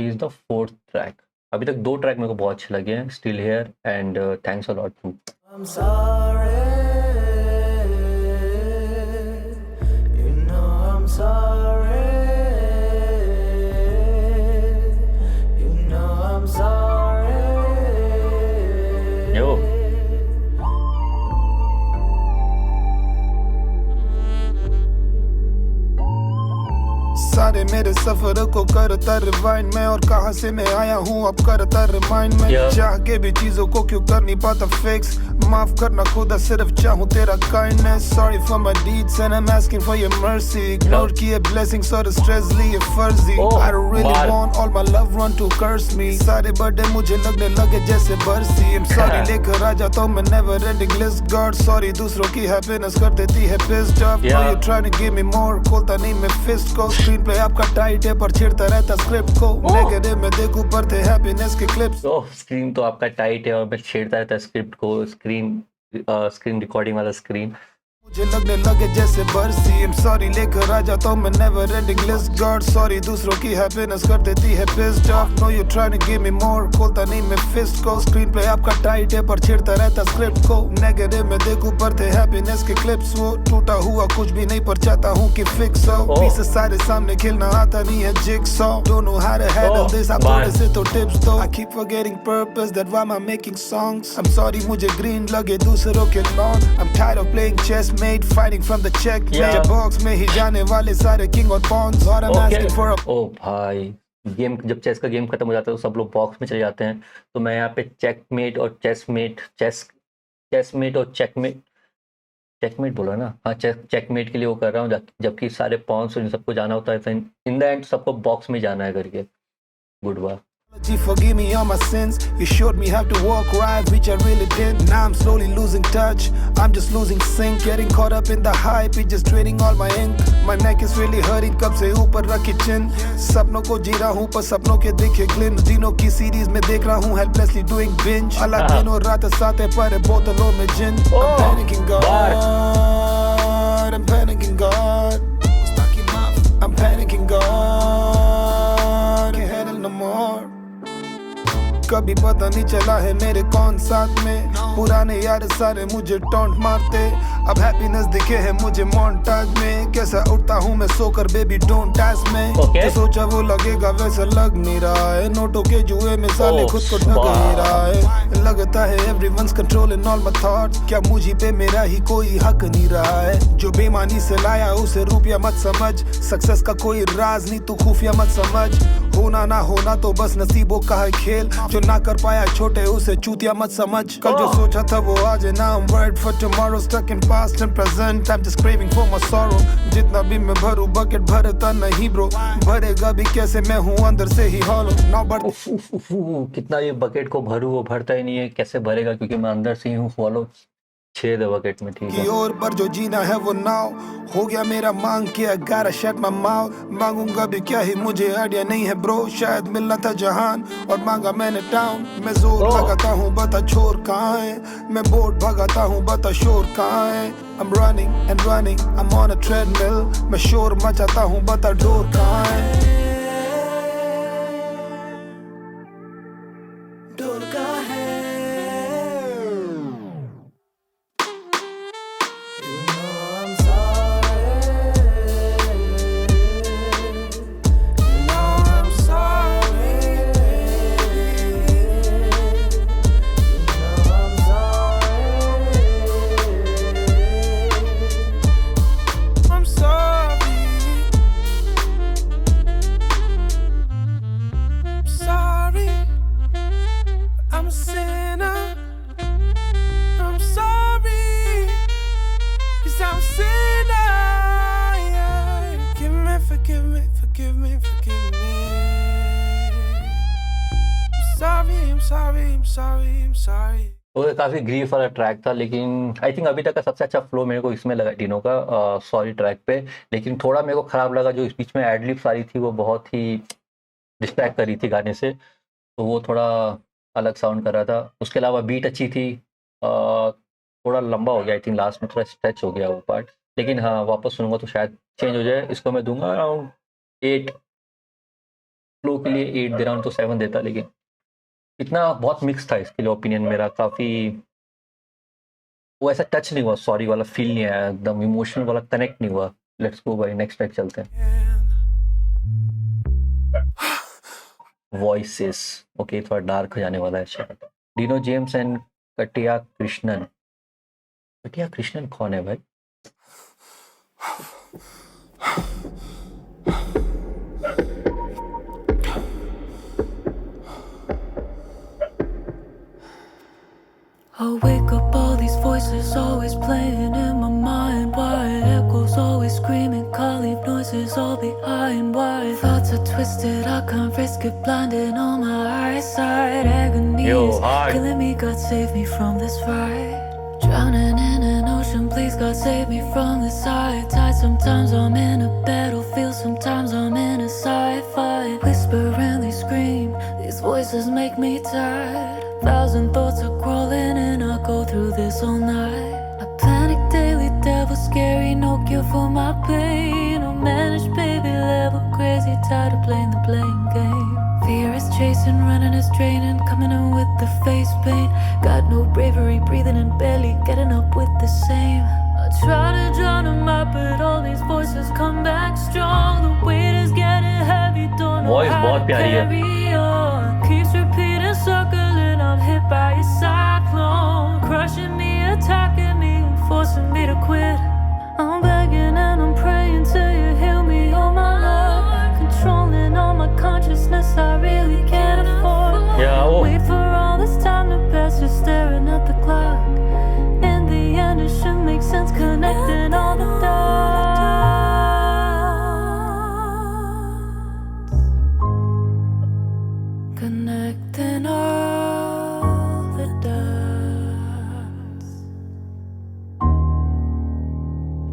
is the 4th track. अभी तक 2 ट्रैक मेरे को बहुत अच्छे लगे हैं, still here and thanks a lot to. I'm sorry, you know I'm sorry, you know I'm sorry. Yo. सफर को करता रिवाइंड में, और कहां से मैं आया हूं अब करता रिमाइंड में। चाह के भी चीजों को क्यों कर नहीं पाता फिक्स, माफ करना खुदा सिर्फ चाहूं तेरा kindness. Sorry for my deeds and I am asking for your mercy, ignore किए ब्लेसिंग्स और स्ट्रेस लिए फर्जी। I don't really want all my love one to curse me, सारे बर्थडे मुझे लगने लगे जैसे बरसी। आई एम सॉरी लेकर आ जाता हूं मैं never ending list, God sorry दूसरों की हैप्पीनेस कर देती है pissed off. You trying to give me more, खोलता नहीं मैं फिस्ट को, स्क्रीन पे आपका टाइट है पर छेड़ता रहता स्क्रिप्ट को। नेगेटिव में देखूं पर थे हैप्पीनेस के क्लिप्स। स्क्रीन तो आपका टाइट है और मैं छेड़ता रहता स्क्रिप्ट को, स्क्रीन रिकॉर्डिंग वाला स्क्रीन मुझे लगने लगे जैसे बरसी। आई एम सॉरी लेकर आ जाता हूं मैं never ending list, God sorry दूसरों की हैप्पीनेस कर देती है pissed off. No you trying to give me more, खोलता नहीं मैं फिस्ट को, स्क्रीन पे आपका टाइट है पर छेड़ता रहता स्क्रिप्ट को। नेगेटिव में देखूं पर थे हैप्पीनेस के क्लिप्स, वो टूटा हुआ कुछ भी नहीं पर चाहता हूं कि फिक्स हो। पीसेस सारे सामने खेलना आता नहीं है jigsaw, don't know how to handle this, आप थोड़े से तो टिप्स दो। I keep forgetting purpose, that why I am making songs. I am sorry मुझे ग्रीन लगे दूसरों के lawn, I am tired of playing chess mate fighting from the check, मेरे बॉक्स में ही जाने वाले सारे किंग और पॉन्स, और I'm asking for a। ओ भाई, गेम जब चेस का गेम खत्म हो जाता है तो सब लोग बॉक्स में चले जाते हैं, तो मैं यहाँ पे चेकमेट और चेसमेट और चेकमेट बोला ना, हाँ चेकमेट के लिए वो कर रहा हूँ, जबकि सारे पॉन्स और सबको जाना होता है, इन द एंड सबको बॉक्स में जाना है करके। Goodbye. Forgive me all my sins, you showed me how to walk right, which I really did. Now I'm slowly losing touch, I'm just losing sync, getting caught up in the hype, it's just draining all my ink. My neck is really hurting, कब से ऊपर रखी चिन, सपनों को जी रहा हूँ पर सपनों के देखे glimpse, दिनों की सीरीज में देख रहा हूँ helplessly doing binge, अलग दिनों रात साथ पर बोतलों में जिन। I'm panicking God, I'm panicking God, I'm panicking God, can't handle no more। कभी पता नहीं चला है मेरे कौन साथ में, पुराने यार सारे मुझे टॉन्ट मारते, अब हैप्पीनेस दिखे है मुझे मोन्टाज में। कैसा उठता हूँ मैं सोकर बेबी डोंट टास्क में, जो सोचा वो लगेगा वैसा लग नहीं रहा है, नोटों के जुए में साले खुद को ठग नहीं रहा है। लगता है everyone's controlling all my thoughts, क्या मुझे पे मेरा ही कोई हक नहीं रहा है। जो बेईमानी से लाया उसे रुपया मत समझ, सक्सेस का कोई राज नहीं तू खुफिया मत समझ, होना ना होना तो बस नसीबों का है खेल, जो ना कर पाया छोटे उसे चूतिया मत समझ। कल जो सोचा था वो आज है, now I'm worried for tomorrow, stuck in past and present, I'm just craving for my sorrow। जितना भी मैं भरूं बकेट भरता नहीं ब्रो, भरेगा भी कैसे मैं हूँ अंदर से ही हॉलो ना बट। कितना ये बकेट को भरूं वो भरता ही नहीं है, कैसे भरेगा क्योंकि मैं अंदर से ही हूँ फॉलो, छेद है बकेट में, ठीक है। और पर जो जीना है वो नाव हो गया मेरा, मांग के I gotta shut my mouth, मांगूंगा भी क्या ही मुझे आइडिया नहीं है ब्रो, शायद मिलना था जहान और मांगा मैंने टाउन। मैं जोर लगाता हूँ बता छोर कहाँ है, मैं बोर्ड भगाता हूँ बता शोर कहाँ है। I'm running and running, I'm on a treadmill, मैं शोर मचाता हूँ बता डोर कहाँ है। वो काफ़ी ग्रीफ वाला ट्रैक था, लेकिन आई थिंक अभी तक का सबसे अच्छा फ्लो मेरे को इसमें लगा डिनो का, सॉरी ट्रैक पे। लेकिन थोड़ा मेरे को ख़राब लगा जो इस बीच में एडलिप्स आ रही थी, वो बहुत ही डिस्ट्रैक्ट कर रही थी गाने से, तो वो थोड़ा अलग साउंड कर रहा था। उसके अलावा बीट अच्छी थी, थोड़ा लंबा हो गया, आई थिंक लास्ट में थोड़ा स्ट्रेच हो गया वो पार्ट, लेकिन हाँ वापस सुनूंगा तो शायद चेंज हो जाए। इसको मैं दूंगा अराउंड 8, फ्लो के लिए 8 दे रहा हूँ, तो 7 देता, लेकिन इतना बहुत मिक्स था इसके लिए ओपिनियन मेरा, काफ़ी वो ऐसा टच नहीं हुआ, सॉरी वाला फील नहीं आया, एकदम इमोशनल वाला कनेक्ट नहीं हुआ। लेट्स गो भाई, नेक्स्ट ट्रैक चलते हैं। वॉइसेस, ओके थोड़ा डार्क हो जाने वाला है शायद। डिनो जेम्स एंड कटिया कृष्णन। कटिया कृष्णन कौन है भाई? I wake up, all these voices always playing in my mind. Why it echoes, always screaming, can't leave noises all behind. Why thoughts are twisted, I can't risk it, blinding on my eyesight. Agony is killing me, God save me from this ride. Drowning in an ocean, please God save me from this high tide. Sometimes I'm in a battlefield, sometimes I'm in a sci-fi. Whisper and they scream, these voices make me tired. Thousand thoughts are crawling and I go through this all night. I panic daily, devil scary, no cure for my pain. I manage baby level crazy, tired of playing the blame game. Fear is chasing, running is draining, coming in with the face paint. Got no bravery, breathing and barely getting up with the same. I try to drown them out, but all these voices come back strong. The weight is getting heavy, don't know how to carry on. Keeps repeating, circling, I'm hit by a cyclone. Crushing me, attacking me, and forcing me to quit. I'm begging and I'm praying till you heal me, oh my love. Controlling all my consciousness, I really can't afford. Wait for all this time to pass, just staring at the clock. In the end it should make sense, connecting all the dots. Connecting all the dots.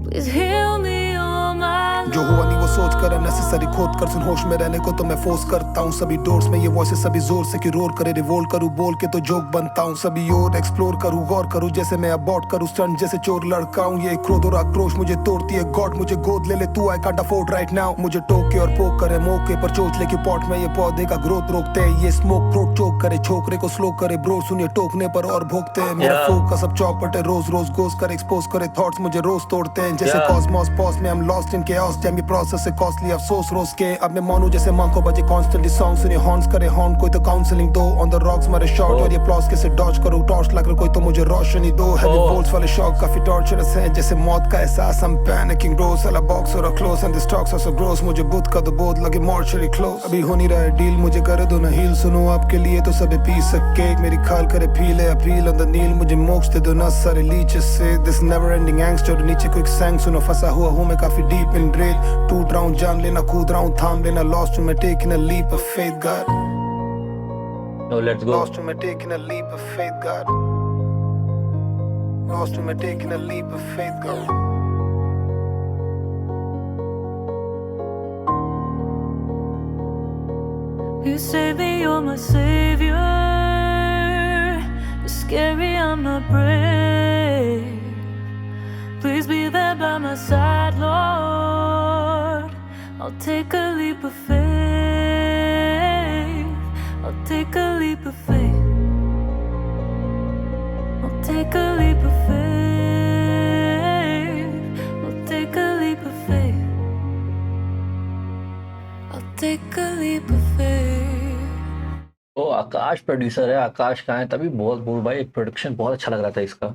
Please heal me, oh my love. जो हुआ नहीं वो सोच कर unnecessary खोद कर सुन होश में रहने को तो मैं फोर्स करता हूँ सभी डोर्स में ये वॉइसेस सभी जोर से कि रोर करे रिवोल्ट करूँ बोल के तो जोक बनता हूँ सभी और एक्सप्लोर करूँ गौर करूँ जैसे मैं अबॉर्ट करूँ स्टंट जैसे चोर लड़का हूँ ये क्रोध और आक्रोश मुझे तोड़ती है गॉड मुझे गोद ले ले तू I can't afford right now मुझे टोके और पोक करे मौके पर चोट लेके पॉट में ये पौधे का ग्रोथ रोकते हैं ये स्मोक थ्रोट चोक करे छोकरे को स्लो करे ब्रो सुनिए टोकने पर और भोगते हैं मेरा फोकस अब चौपट है रोज रोज गोज कर एक्सपोज करे थॉट्स मुझे रोज तोड़ते हैं जैसे कॉस्मोस पॉस में I'm lost in chaos जब ये प्रोसेस से कॉस्टली अफसोस रोज के अब मैं मानूं जैसे मां को बजे कॉन्स्टेंटली सॉन्ग सुने हॉर्न्स करे हॉर्न कोई तो काउंसलिंग दो ऑन द रॉक्स मारे शॉट और ये प्लॉस कैसे डॉज करूं टॉर्च लग कोई तो मुझे रोशनी दो हैवी वोल्ट्स वाले शॉक काफी टॉर्चरस हैं जैसे मौत का एहसास I'm panicking bro साला बॉक्स और close and the stocks are so gross मुझे बुत का तो बोध लगे मॉर्चरी क्लोज अभी हो नहीं रहा है डील मुझे करे दो ना हील सुनो आपके लिए तो सब पी सके मेरी खाल करे फील है अपील ऑन द नील मुझे मोक्ष दे दो ना सारे लीचेस से दिस नेवर एंडिंग एंगस्ट और नीचे क्विक सैंग सुनो फंसा हुआ हूं मैं काफी डीप इन रेल टूट रहा हूं जान लेना कूद रहा हूं थाम लेना लॉस्ट हूं मैं taking a leap of faith God No, let's go. Lost him, taking a leap of faith, God. Lost him, taking a leap of faith, God. You say me, you're my savior. You're scary, I'm not brave. Please be there by my side, Lord. I'll take a leap of faith. I'll take a leap of faith. I'll take a leap of faith. I'll take a leap of faith. I'll take a leap of faith. ओ Akash producer है आकाश कहाँ है तभी बहुत बोल भाई production बहुत अच्छा लग रहा था इसका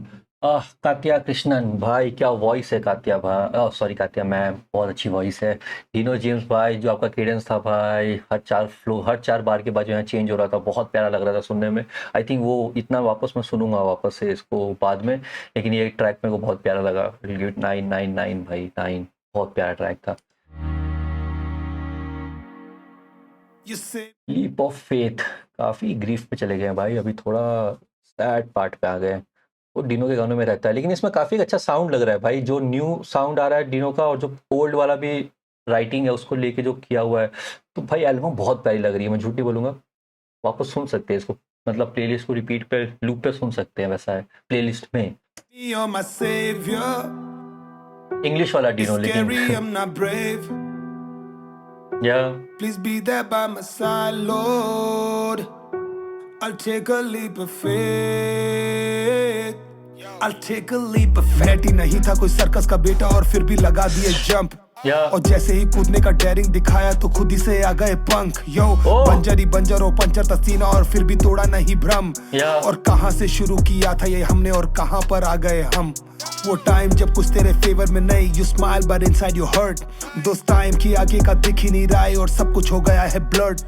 कात्या कृष्णन भाई क्या वॉइस है कात्या भाई सॉरी कात्या मैम बहुत अच्छी वॉइस है डिनो जेम्स भाई जो आपका केडेंस था भाई हर चार बार के बाद जो है चेंज हो रहा था बहुत प्यारा लग रहा था सुनने में आई थिंक वो इतना वापस मैं सुनूंगा वापस से इसको बाद में लेकिन ये ट्रैक मेरे को बहुत प्यारा लगा 999 भाई 9 बहुत प्यारा ट्रैक था लीप ऑफ फेथ काफ़ी ग्रीफ पे चले गए हैं भाई अभी थोड़ा सैड पार्ट पे आ गए वो डिनो के गानों में रहता है लेकिन इसमें काफ़ी अच्छा साउंड लग रहा है भाई जो न्यू साउंड आ रहा है डिनो का और जो ओल्ड वाला भी राइटिंग है उसको लेके जो किया हुआ है तो भाई एल्बम बहुत प्यारी लग रही है मैं झूठ नहीं बोलूँगा वापस सुन सकते हैं इसको मतलब प्लेलिस्ट को रिपीट पे लूप पे सुन सकते हैं वैसा है प्लेलिस्ट में इंग्लिश वाला डिनो लेकिन Yeah. Please be there by my side, Lord. I'll take a leap of faith. I'll take a leap of faith. नहीं था कोई सर्कस का बेटा और फिर भी लगा दिए जंप. और जैसे ही कूदने का डेयरिंग दिखाया तो खुद ही से आ गए पंख यो बंजर और पंचर था सीना और फिर भी तोड़ा नहीं भ्रम और कहां से शुरू किया था ये हमने और कहां पर आ गए हम वो टाइम जब कुछ तेरे फेवर में नहीं you smile but inside you hurt दोस्त टाइम की आगे का दिख ही नहीं रहा है और सब कुछ हो गया है ब्लड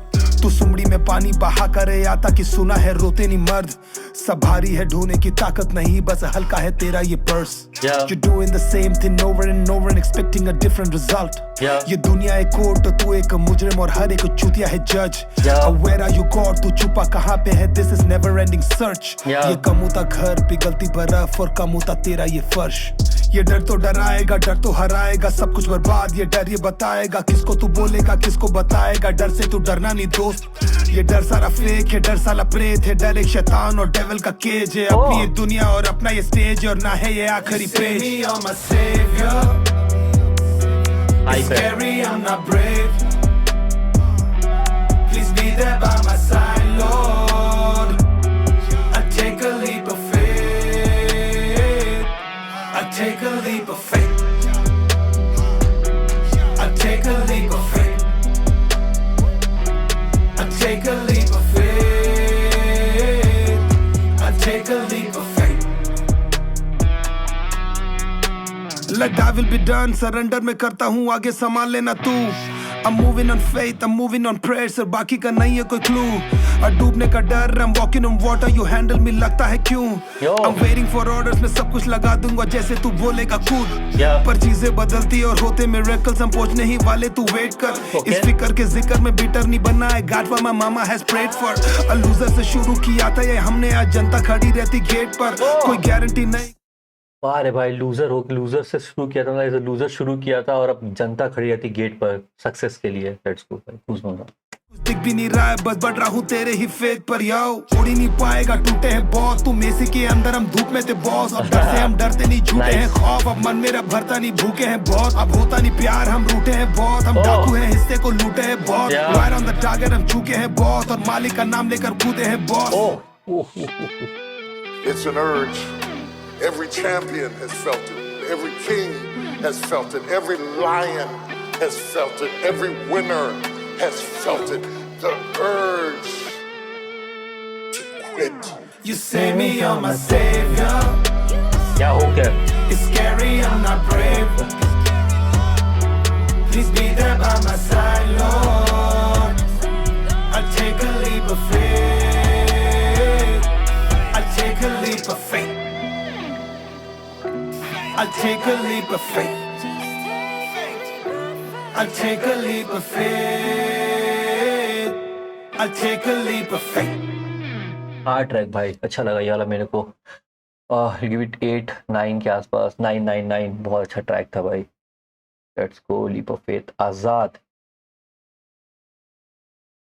तू तू सुमड़ी में पानी बहा करे आता कि सुना है रोते नहीं मर्द, सब भारी है ढोने की ताकत नहीं, बस हल्का है तेरा ये purse. You're doing the same thing over and over and expecting a different result. ये दुनिया एक कोर्ट, तू एक मुजरिम और हर एक चूतिया है जज। Where are you God, तू छुपा कहाँ पे है, this is never ending search। ये कम होता घर पिघलती बर्फ और कम होता तेरा ये फर्श। ये डर तो डराएगा, डर तो हराएगा, सब कुछ बर्बाद ये डर ये बताएगा, किसको तू बोलेगा किसको बताएगा, डर से तू डरना नहीं दोस्त। ये डर सारा फेक है, डर साला प्रेत है, डर एक शैतान और डेविल का केज है, अपनी ये दुनिया और अपना ये स्टेज और ना है ये आखिरी page. I'm scary, I'm not brave. Please be there by my side, Lord. I take a leap of faith. I take a leap of faith. I take a leap of faith. I take a leap of faith. I take a leap of faith. Let I will be done, surrender में करता हूँ, आगे संभाल लेना तू। I'm moving on faith, I'm moving on prayers, और बाकी का नहीं है कोई clue। और डूबने का डर, I'm walking on water, you handle me लगता है क्यों? I'm waiting for orders, मैं सब कुछ लगा दूंगा जैसे तू बोलेगा कूद। पर चीजें बदलती और होते miracles, हम पहुंचने ही वाले, तू वेट कर। इस फिकर के जिक्र में बिटर नहीं बनना है, God what my mama has prayed for। A loser से शुरू किया था ये हमने, आज जनता खड़ी रहती गेट पर, कोई गारंटी नहीं। अरे भाई लूजर से शुरू किया था, ऐसे लूजर शुरू किया था और अब जनता खड़ी रहती गेट पर सक्सेस के लिए। लेट्स गो भाई, खुश होना। दिख भी नहीं रहा है, बस बढ़ रहा हूँ तेरे ही फेथ पर, याओ उड़ ही नहीं पाएगा, टूटे हैं बहुत, तू मेसी के अंदर हम धूप में थे बॉस। अब डर से हम डरते नहीं, झूठे हैं खौफ, अब मन मेरा भरता नहीं, भूखे हैं बहुत, अब होता नहीं प्यार, हम रूठे हैं बहुत, हम डाकू हैं हिस्से को लूटे हैं बहुत, राइट ऑन द टारगेट हम चूके हैं बहुत, और मालिक का नाम लेकर कूदे हैं boss. It's an urge. Every champion has felt it. Every king has felt it. Every lion has felt it. Every winner has felt it. The urge to quit. You say me, you're my savior. क्या हो गया? It's scary, I'm not brave. Please be there by my side, Lord. I take a leap of faith. I take a leap of faith. I take a leap of faith. I take a leap of faith. I take a leap of faith. Hard track भाई, अच्छा लगा ये वाला मेरे को। Give it 8-9 के आसपास, 999, बहुत अच्छा ट्रैक था भाई। Let's go, leap of faith, Azaad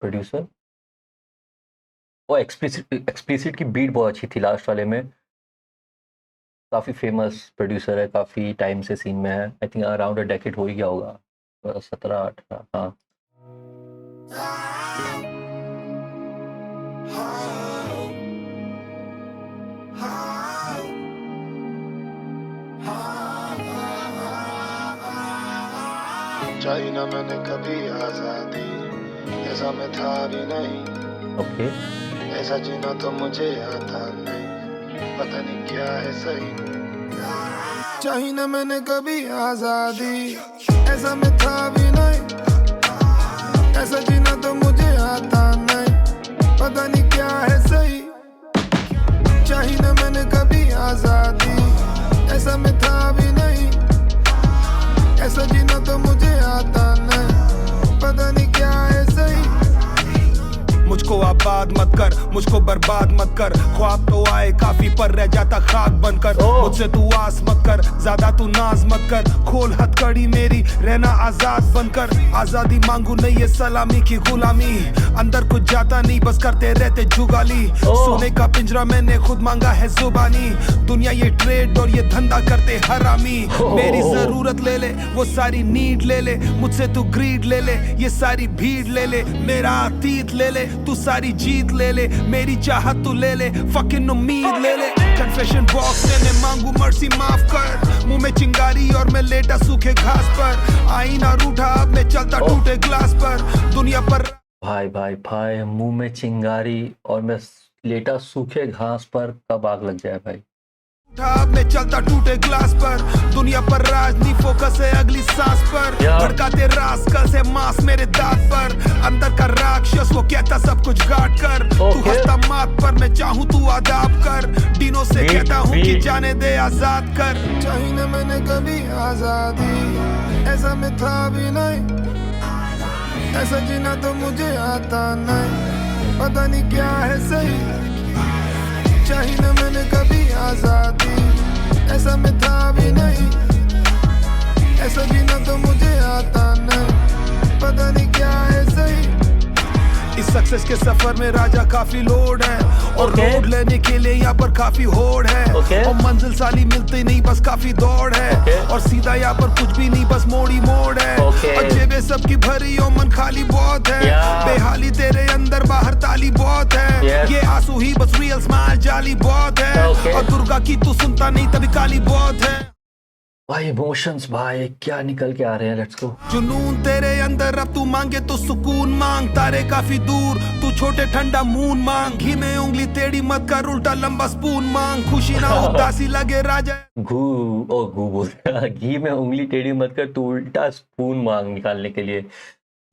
producer. वो एक्सप्लिसिट की बीट बहुत अच्छी थी लास्ट वाले में। काफ़ी फेमस प्रोड्यूसर है, काफ़ी टाइम से सीन में है। I think around a decade हो ही गया होगा, 17-18। हाँ चाही ना मैंने कभी आजादी, ऐसा मैं था भी नहीं। ओके, ऐसा जीना तो मुझे आता नहीं, पता नहीं क्या है सही। चाही ना मैंने कभी आजादी, ऐसा मैं था भी नहीं। ऐसा जीना तो मुझे आता नहीं, पता नहीं क्या है सही। चाही ना मैंने कभी आजादी, ऐसा मैं था भी नहीं। ऐसा जीना तो मुझे आता नहीं, पता नहीं क्या है सही। मुझको आबाद मत कर, मुझको बर्बाद मत कर, ख्वाब तो आए काफी पर रह जाता खाक बनकर। मुझसे तू आस मत कर, ज्यादा तू नाज मत कर, खोल हथकड़ी मेरी, रहना आजाद बनकर। आजादी मांगू नहीं ये सलामी की गुलामी, अंदर कुछ जाता नहीं बस करते रहते जुगाली। सोने का पिंजरा मैंने खुद मांगा है जुबानी, दुनिया ये ट्रेड और ये धंधा करते हरामी। मेरी जरूरत ले ले, वो सारी नीड ले ले, मुझसे तू ग्रीड ले ले, ये सारी भीड़ ले ले, मेरा अतीत ले ले, तू सारी जीत ले ले, मेरी चाहत तू ले ले, फकिंग उम्मीद ले ले। कन्फेशन बॉक्स में मांगू मर्सी माफ कर, मुंह में चिंगारी और मैं लेटा सूखे घास पर। आईना रूठा अब मैं चलता टूटे ग्लास पर, दुनिया पर। भाई भाई भाई, मुंह में चिंगारी और मैं लेटा सूखे घास पर, कब आग लग जाए भाई। मैं चलता टूटे ग्लास पर, दुनिया पर राज नहीं, फोकस है अगली सांस पर। भड़काते रास्कल से मांस मेरे दांत पर, अंदर का राक्षस वो कहता सब कुछ गाट कर। तू हंसता मात पर, मैं चाहूँ तू आदाब कर। डीनो से कहता हूँ कि जाने दे आजाद कर। चाही न मैंने कभी आजादी, ऐसा मैं था भी नहीं, ऐसा जीना तो मुझे आता नहीं, पता नहीं क्या है सही। चाही न मैंने कभी आजादी, ऐसा मैं था भी नहीं, ऐसा जीना तो मुझे आता नहीं, पता नहीं क्या है सही। इस सक्सेस के सफर में राजा काफी लोड है, और रोड लेने के लिए यहाँ पर काफी होड़ है। और मंजिल साली मिलती नहीं, बस काफी दौड़ है। और सीधा यहाँ पर कुछ भी नहीं, बस मोड़ ही मोड़ है। और जेबें सबकी भरी और मन खाली बहुत है। बेहाली तेरे अंदर, बाहर ताली बहुत है। ये आंसू ही बस रियल स्माइल, जाली बहुत है। और दुर्गा की तू सुनता नहीं, तभी काली बहुत है। भाई इमोशंस भाई क्या निकल के आ रहे हैं, लेट्स गो। जुनून तेरे अंदर, अब तू मांगे तो सुकून मांग। तारे काफी दूर, तू छोटे ठंडा मून मांग। घी में उंगली टेढ़ी मत कर, उल्टा लंबा स्पून मांग। खुशी ना उदासी लगे राजा, घू बोल घी में उंगली टेढ़ी मत कर, तू उल्टा स्पून मांग निकालने के लिए।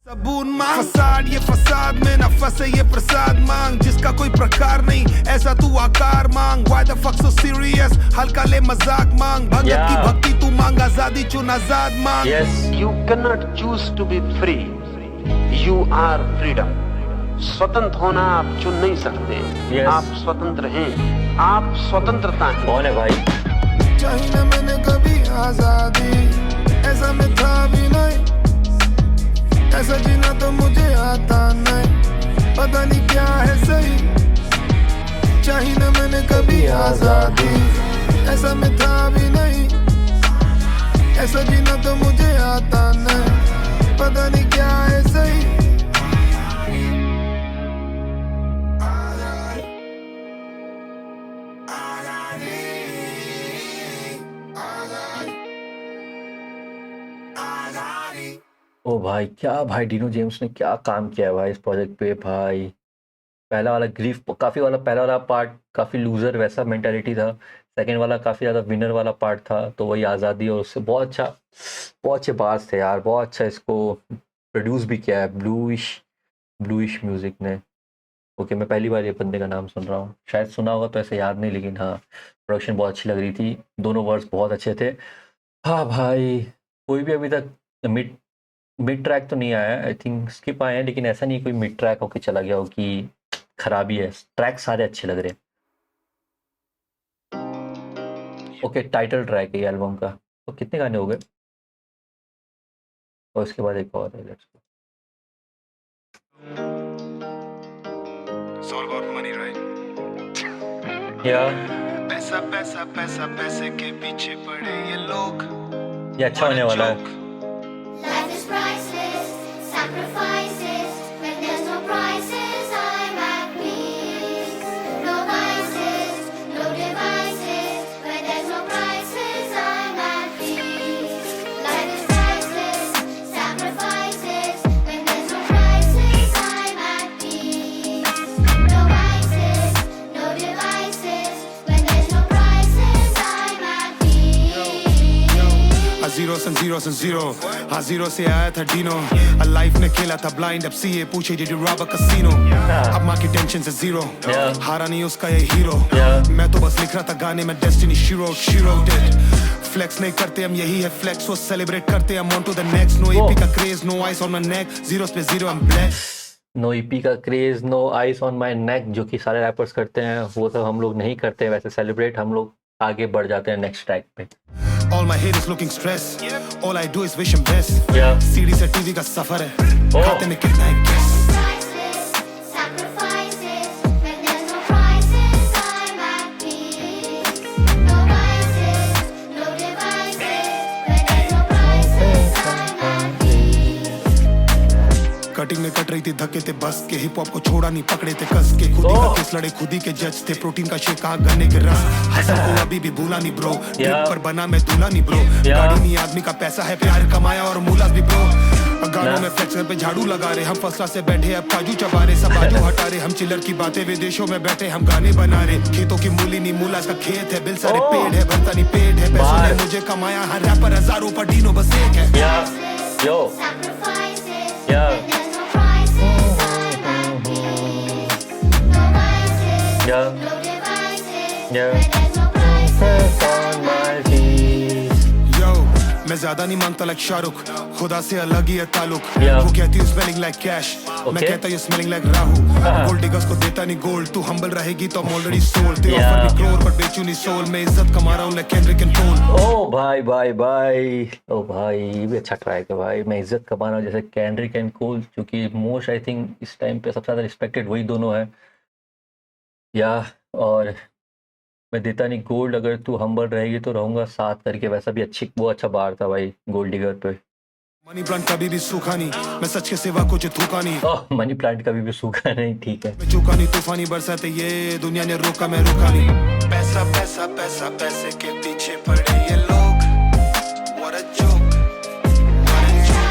सबून मांग। फसाद ये फसाद में ना फंसे, ये प्रसाद मांग। जिसका कोई प्रकार नहीं, ऐसा तू आकार मांग। Why the fuck so serious, हल्का ले मजाक मांग। भगत की भक्ति तू मांग, आजादी चुन आजाद मांग। You cannot choose to be free, you are freedom. स्वतंत्र होना आप चुन नहीं सकते, आप स्वतंत्र हैं, आप स्वतंत्रता हैं। कौन है भाई? चाही न मैंने कभी आजादी, ऐसा मैं था भी नहीं, ऐसा जीना तो मुझे आता नहीं, पता नहीं क्या है सही। चाही न मैंने कभी आजादी, ऐसा मैं था भी नहीं, ऐसा जीना तो मुझे आता नहीं, पता नहीं क्या है सही। ओ भाई क्या भाई, डिनो जेम्स ने क्या काम किया है भाई इस प्रोजेक्ट पे भाई। पहला वाला ग्रीफ काफ़ी वाला, पहला वाला पार्ट काफ़ी लूज़र वैसा मेंटालिटी था। सेकंड वाला काफ़ी ज़्यादा विनर वाला पार्ट था, तो वही आज़ादी, और उससे बहुत अच्छे बात थे यार। बहुत अच्छा इसको प्रोड्यूस भी किया है ब्लूइश म्यूज़िक ने। ओके, मैं पहली बार ये बंदे का नाम सुन रहा हूँ, शायद सुना होगा तो ऐसे याद नहीं, लेकिन हाँ प्रोडक्शन बहुत अच्छी लग रही थी, दोनों वर्ड्स बहुत अच्छे थे। हाँ भाई, कोई भी अभी तक मिड ट्रैक तो नहीं आया, आई थिंक स्किप आए हैं, लेकिन ऐसा नहीं कोई मिड ट्रैक होके चला गया हो कि खराबी है। ट्रैक सारे अच्छे लग रहे हैं। ओके, टाइटल ट्रैक है ये एल्बम का। तो कितने गाने हो गए? और उसके बाद एक और है, let's go. It's all about money, right? पैसा पैसा पैसा पैसे के पीछे पड़े ये लोग। ये अच्छा होने वाला है। Life is priceless, sacrifices. When there's no prices, I'm at peace. No vices, no devices. When there's no prices, I'm at peace. Life is priceless, sacrifices. When there's no prices, I'm at peace. No vices, no devices. When there's no prices, I'm at peace. Zero and zero and zero, हाँ zero से आया था Dino. Life ने खेला था blind, अब CA पूछे did you rob a casino. अब माँ की टेंशन से जीरो, हारा नहीं उसका ये हीरो। मैं तो बस लिख रहा था गाने में, destiny she wrote it. Flex नहीं करते हम, यही है फ्लेक्स, वो सेलिब्रेट करते हम on to the next. No EP का craze, no ice on my neck, zero पे zero I am blessed. No EP का craze, no ice on my neck, जो कि सारे रैपर्स करते हैं, वो तो हम लोग नहीं करते वैसे सेलिब्रेट। हम लोग आगे बढ़ जाते हैं नेक्स्ट ट्रैक पे। All my haters looking stressed, all I do is wish them best। CD से टीवी का सफर है, खाते में कितना है guess। Priceless, sacrifices. When there's no prices, I'm at peace. No vices, no devices. When there's no prices, I'm at peace. Cutting में cut रही थी धक्के थे बस के, हिप हॉप को छोड़ा नहीं पकड़े थे कस के। खुदी का केस लड़े, खुदी के जज थे, प्रोटीन का शेक आग गन्ने के रस। हसन को अभी भी भूला नहीं ब्रो, ट्रिप पर बना मैं दूल्हा नहीं ब्रो। गाड़ी नहीं आदमी का पैसा है, प्यार कमाया और मूलाज भी ब्रो। गानों में फ्लेक्सर पे झाड़ू लगा रहे, हम फसला से बैठे अब काजू चबा रहे, सब आजू हटा रहे, हम चिल्लर की बातें विदेशों में बैठे हम गाने बना रहे, खेतों की मूली नहीं मूला इसका खेत है, बिल सारे पेड़ है भरता नहीं पेट है, पैसों ने मुझे कमाया, हर रैपर हजारों पर डीनो बस एक है। यो मैं ज्यादा नहीं मांगता लाइक शाहरुख, खुदा से अलग ही है ताल्लुक, वो कहती हूँ स्मेलिंग लाइक कैश, मैं कहता हूँ smelling like Rahu, gold diggers को देता नहीं गोल्ड, तू हम्बल रहेगी तो I'm already sold, they offer me crore but बेचू नहीं सोल, मैं इज्जत कमा रहा हूँ लाइक केंड्रिक एंड कोल। ओ भाई भाई भाई, ओ भाई ये भी अच्छा ट्रैक है भाई, मैं इज्जत कमा रहा हूँ जैसे केंड्रिक एंड कोल, क्योंकि मोस्ट आई थिंक इस टाइम पे सबसे ज़्यादा रिस्पेक्टेड वही दोनों है या, और मैं देता नहीं गोल्ड, अगर तू हम्बल रहेगी तो रहूंगा साथ करके, वैसा भी अच्छी वो अच्छा बार था भाई गोल्ड डिगर पे। मनी प्लांट कभी भी सूखा नहीं, मैं सच के सिवा कुछ थूका नहीं, ओह मनी प्लांट कभी भी सूखा नहीं, ठीक है। मैं चूका नहीं, तूफानी बरसाते ये दुनिया ने रोका, मैं रुका नहीं, पैसा पैसा पैसा पैसे के पीछे पड़े ये लोग, what a joke, what a joke।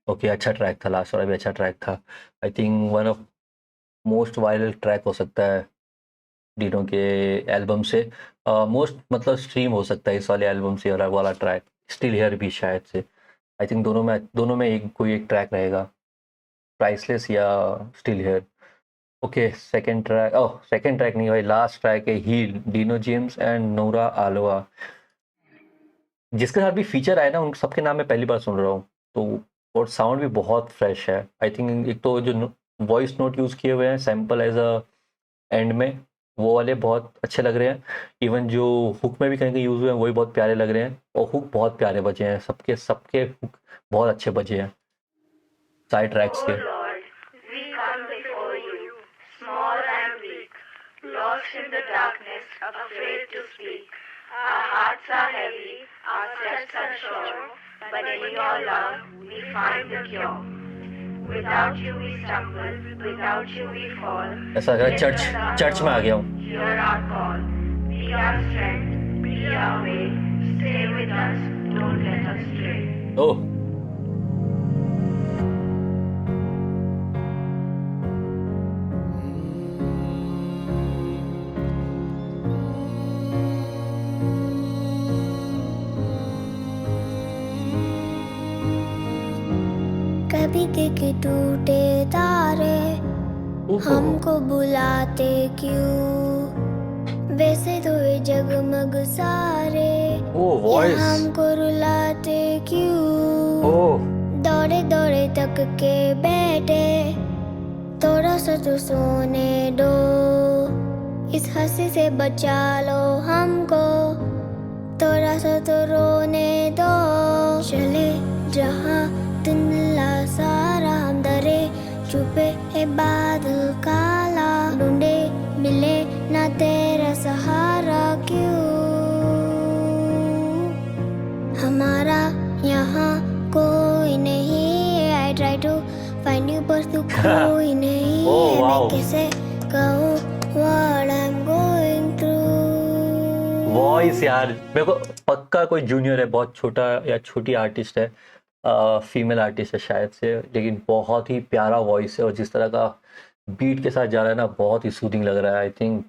Okay अच्छा ट्रैक था, लास्ट वाला भी अच्छा ट्रैक था, I think one of most viral track हो सकता है डिनो के एल्बम से, मोस्ट मतलब स्ट्रीम हो सकता है इस वाले एल्बम से वाला ट्रैक, स्टिल हियर भी शायद से, आई थिंक दोनों में एक कोई एक ट्रैक रहेगा, प्राइसलेस या still here. Okay second track नहीं भाई, लास्ट ट्रैक है heal, Dino James and Nora Aloa, जिसके साथ भी फीचर आया ना उन सबके नाम मैं पहली बार सुन रहा हूँ, तो और साउंड भी बहुत फ्रेश है, आई थिंक एक तो जो वॉइस नोट यूज़ किए हुए हैं सैम्पल एज अ एंड में, वो वाले बहुत अच्छे लग रहे हैं, इवन जो हुक में भी कहीं कहीं यूज़ हुए हैं वो भी बहुत प्यारे लग रहे हैं, और हुक बहुत प्यारे बजे हैं, सबके हुक बहुत अच्छे बजे हैं साइड ट्रैक्स के। Lost in the darkness, afraid to speak. Our hearts are heavy, our steps are sure, but in your love we find the cure. Without you we stumble, without you we fall. ऐसा लग रहा है church में आ गया हूँ। Hear our call, be our strength, be our way, stay with us, don't let us stray. ओह कभी देखे टूटे तारे हमको बुलाते क्यों, वैसे तो ये जगमग सारे हमको रुलाते क्यों, दौड़े दौड़े तक के बैठे थोड़ा सा तो सोने दो, इस हंसी से बचा लो हमको, थोड़ा सा तो रोने दो, चले जहाँ धुंधला सारा हम डरे छुपे है बादल काला, ढूंढे मिले ना तेरा सहारा क्यों, हमारा यहाँ कोई नहीं है, I try to find you but तू कोई नहीं है, मैं कैसे कहूँ what I'm going through। Voice यार मेरे को पक्का कोई जूनियर है, बहुत छोटा या छोटी आर्टिस्ट है, फीमेल आर्टिस्ट है शायद से, लेकिन बहुत ही प्यारा वॉइस है, और जिस तरह का बीट के साथ जा रहा है ना बहुत ही सूदिंग लग रहा है, आई थिंक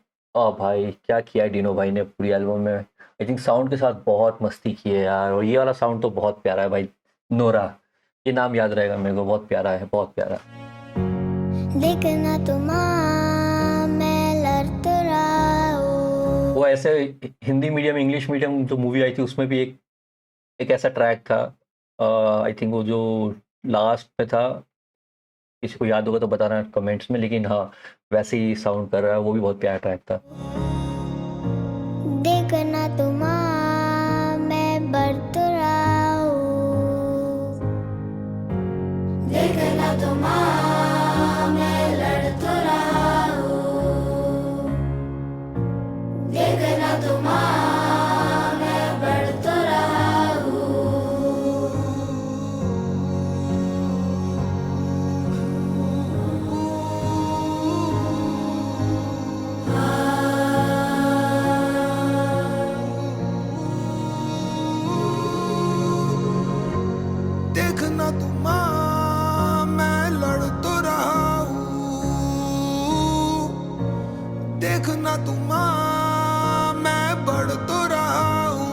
भाई क्या किया है डिनो भाई ने पूरी एल्बम में, आई थिंक साउंड के साथ बहुत मस्ती की है यार, और ये वाला साउंड तो बहुत प्यारा है भाई, नोरा ये नाम याद रहेगा मेरे को, बहुत प्यारा है, बहुत प्यारा। देखना तुम मैं लड़ता रहा हूँ, वो ऐसे हिंदी मीडियम इंग्लिश मीडियम जो मूवी आई थी उसमें भी एक ऐसा ट्रैक था, आई थिंक वो जो लास्ट में था, किसी को याद होगा तो बताना कमेंट्स में, लेकिन हाँ वैसे ही साउंड कर रहा है, वो भी बहुत प्यारा ट्रैक था। देखना तुम मैं बढ़ रहा हूँ, देखना तुम देखना तू माँ मैं बढ़ तो रहा हूँ,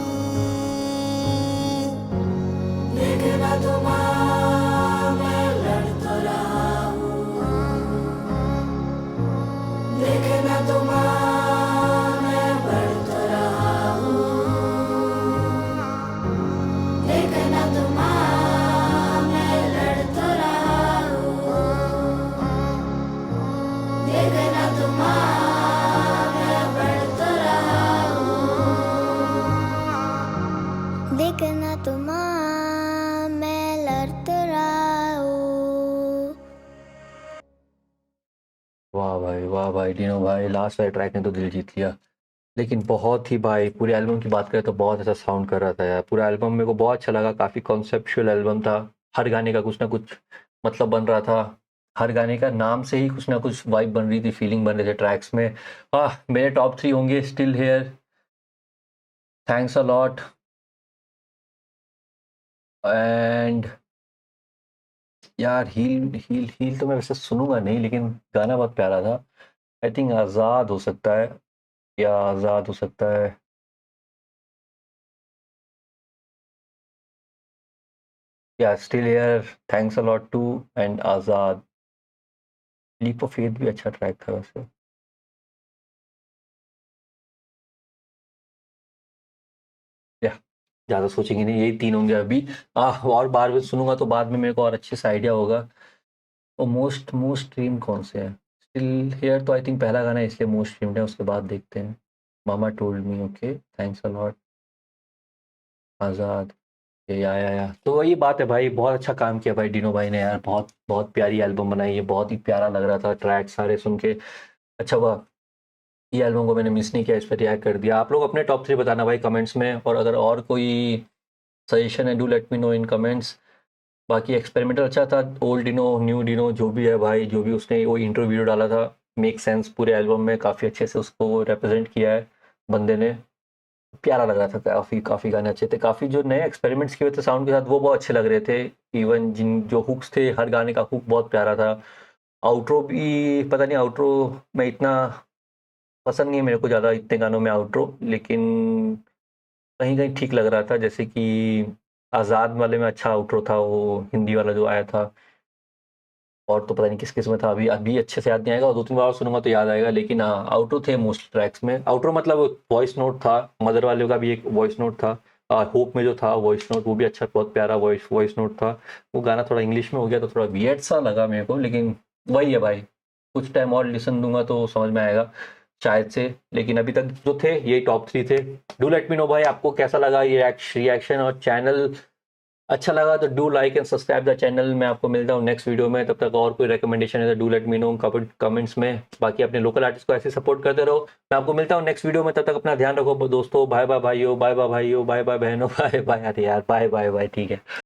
देखना तू माँ मैं लड़ तो रहा हूँ, देखना तू माँ मैं बढ़ तो रहा हूँ, देखना तू माँ मैं लड़ तो रहा हूँ, देखना तू माँ मैं बढ़ तो रहा हूँ, देखना तू माँ मैं लड़ तो रहा हूँ। वाह भाई डिनो भाई, लास्ट वाले ट्रैक ने तो दिल जीत लिया। लेकिन बहुत ही भाई, पूरे एल्बम की बात करें तो बहुत अच्छा साउंड कर रहा था यार। पूरा एल्बम मेरे को बहुत अच्छा लगा, काफ़ी कॉन्सेप्चुअल एल्बम था। हर गाने का कुछ ना कुछ मतलब बन रहा था, हर गाने का नाम से ही कुछ ना कुछ वाइब बन रही थी, फीलिंग बन रहे थे ट्रैक्स में। मेरे टॉप 3 होंगे still here, thanks a lot and यार हील हील हील तो मैं वैसे सुनूंगा नहीं, लेकिन गाना बहुत प्यारा था। आई थिंक आज़ाद हो सकता है, या आज़ाद हो सकता है, या still here, thanks a lot to and Azaad. Leap of faith भी अच्छा ट्रैक था वैसे। या ज़्यादा सोचेंगे नहीं, यही 3 होंगे अभी। और बार में सुनूंगा तो बाद में मेरे को और अच्छे से आइडिया होगा। और मोस्ट स्ट्रीम कौन से हैं? स्टिल हेयर तो आई थिंक पहला गाना है इसलिए मोस्ट स्ट्रीम्ड है, उसके बाद देखते हैं। Mama told me, okay, thanks a lot, Azaad, या तो वही बात है भाई, बहुत अच्छा काम किया भाई डिनो भाई ने यार। बहुत बहुत प्यारी एल्बम बनाई है, बहुत ही प्यारा लग रहा था, ट्रैक सारे सुन के अच्छा हुआ ये एल्बम को मैंने मिस नहीं किया, इस पर रिएक्ट कर दिया। आप लोग अपने टॉप 3 बताना भाई कमेंट्स में, और अगर और कोई सजेशन है do let me know in comments. बाकी एक्सपेरिमेंटल अच्छा था, ओल्ड डिनो न्यू डिनो जो भी है भाई, जो भी उसने वो इंट्रो वीडियो डाला था, मेक सेंस पूरे एल्बम में, काफ़ी अच्छे से उसको रिप्रेजेंट किया है बंदे ने, प्यारा लग रहा था। काफ़ी गाने अच्छे थे, काफ़ी जो नए एक्सपेरिमेंट्स किए हुए थे साउंड के साथ वो बहुत अच्छे लग रहे थे। इवन जिन जो हुक्स थे, हर गाने का हुक बहुत प्यारा था। आउट्रो भी पता नहीं, आउट्रो में इतना पसंद नहीं है मेरे को ज़्यादा, इतने गानों में आउट्रो, लेकिन कहीं कहीं ठीक लग रहा था। जैसे कि आज़ाद वाले में अच्छा आउट्रो था, वो हिंदी वाला जो आया था। और तो पता नहीं किस में था, अभी अभी अच्छे से याद नहीं आएगा, और 2-3 बार और सुनूंगा तो याद आएगा। लेकिन हाँ, आउट्रो थे मोस्ट ट्रैक्स में। आउट्रो मतलब वॉइस नोट था, मदर वाले का भी एक वॉइस नोट था। होप में जो था वॉइस नोट, वो भी अच्छा, बहुत प्यारा वॉइस नोट था। वो गाना थोड़ा इंग्लिश में हो गया तो थोड़ा वियर्ड सा लगा मेरे को, लेकिन वही है भाई, कुछ टाइम और लिसन दूंगा तो समझ में आएगा शायद से। लेकिन अभी तक जो थे ये टॉप 3 थे। डू लेट मी नो भाई आपको कैसा लगा ये रिएक्शन, और चैनल अच्छा लगा तो do like and subscribe the channel. मैं आपको मिलता हूँ नेक्स्ट वीडियो में, तब तक और कोई रिकमेंडेशन है तो do let me know comments में। बाकी अपने लोकल आर्टिस्ट को ऐसे सपोर्ट करते रहो। मैं आपको मिलता हूँ नेक्स्ट वीडियो में, तब तक अपना ध्यान रखो दोस्तों। बाय बाय भाइयों, बाय बाय भाइयों, बाय बाय बहनों, बाय बाय। अरे यार बाय बाय बाय, ठीक है।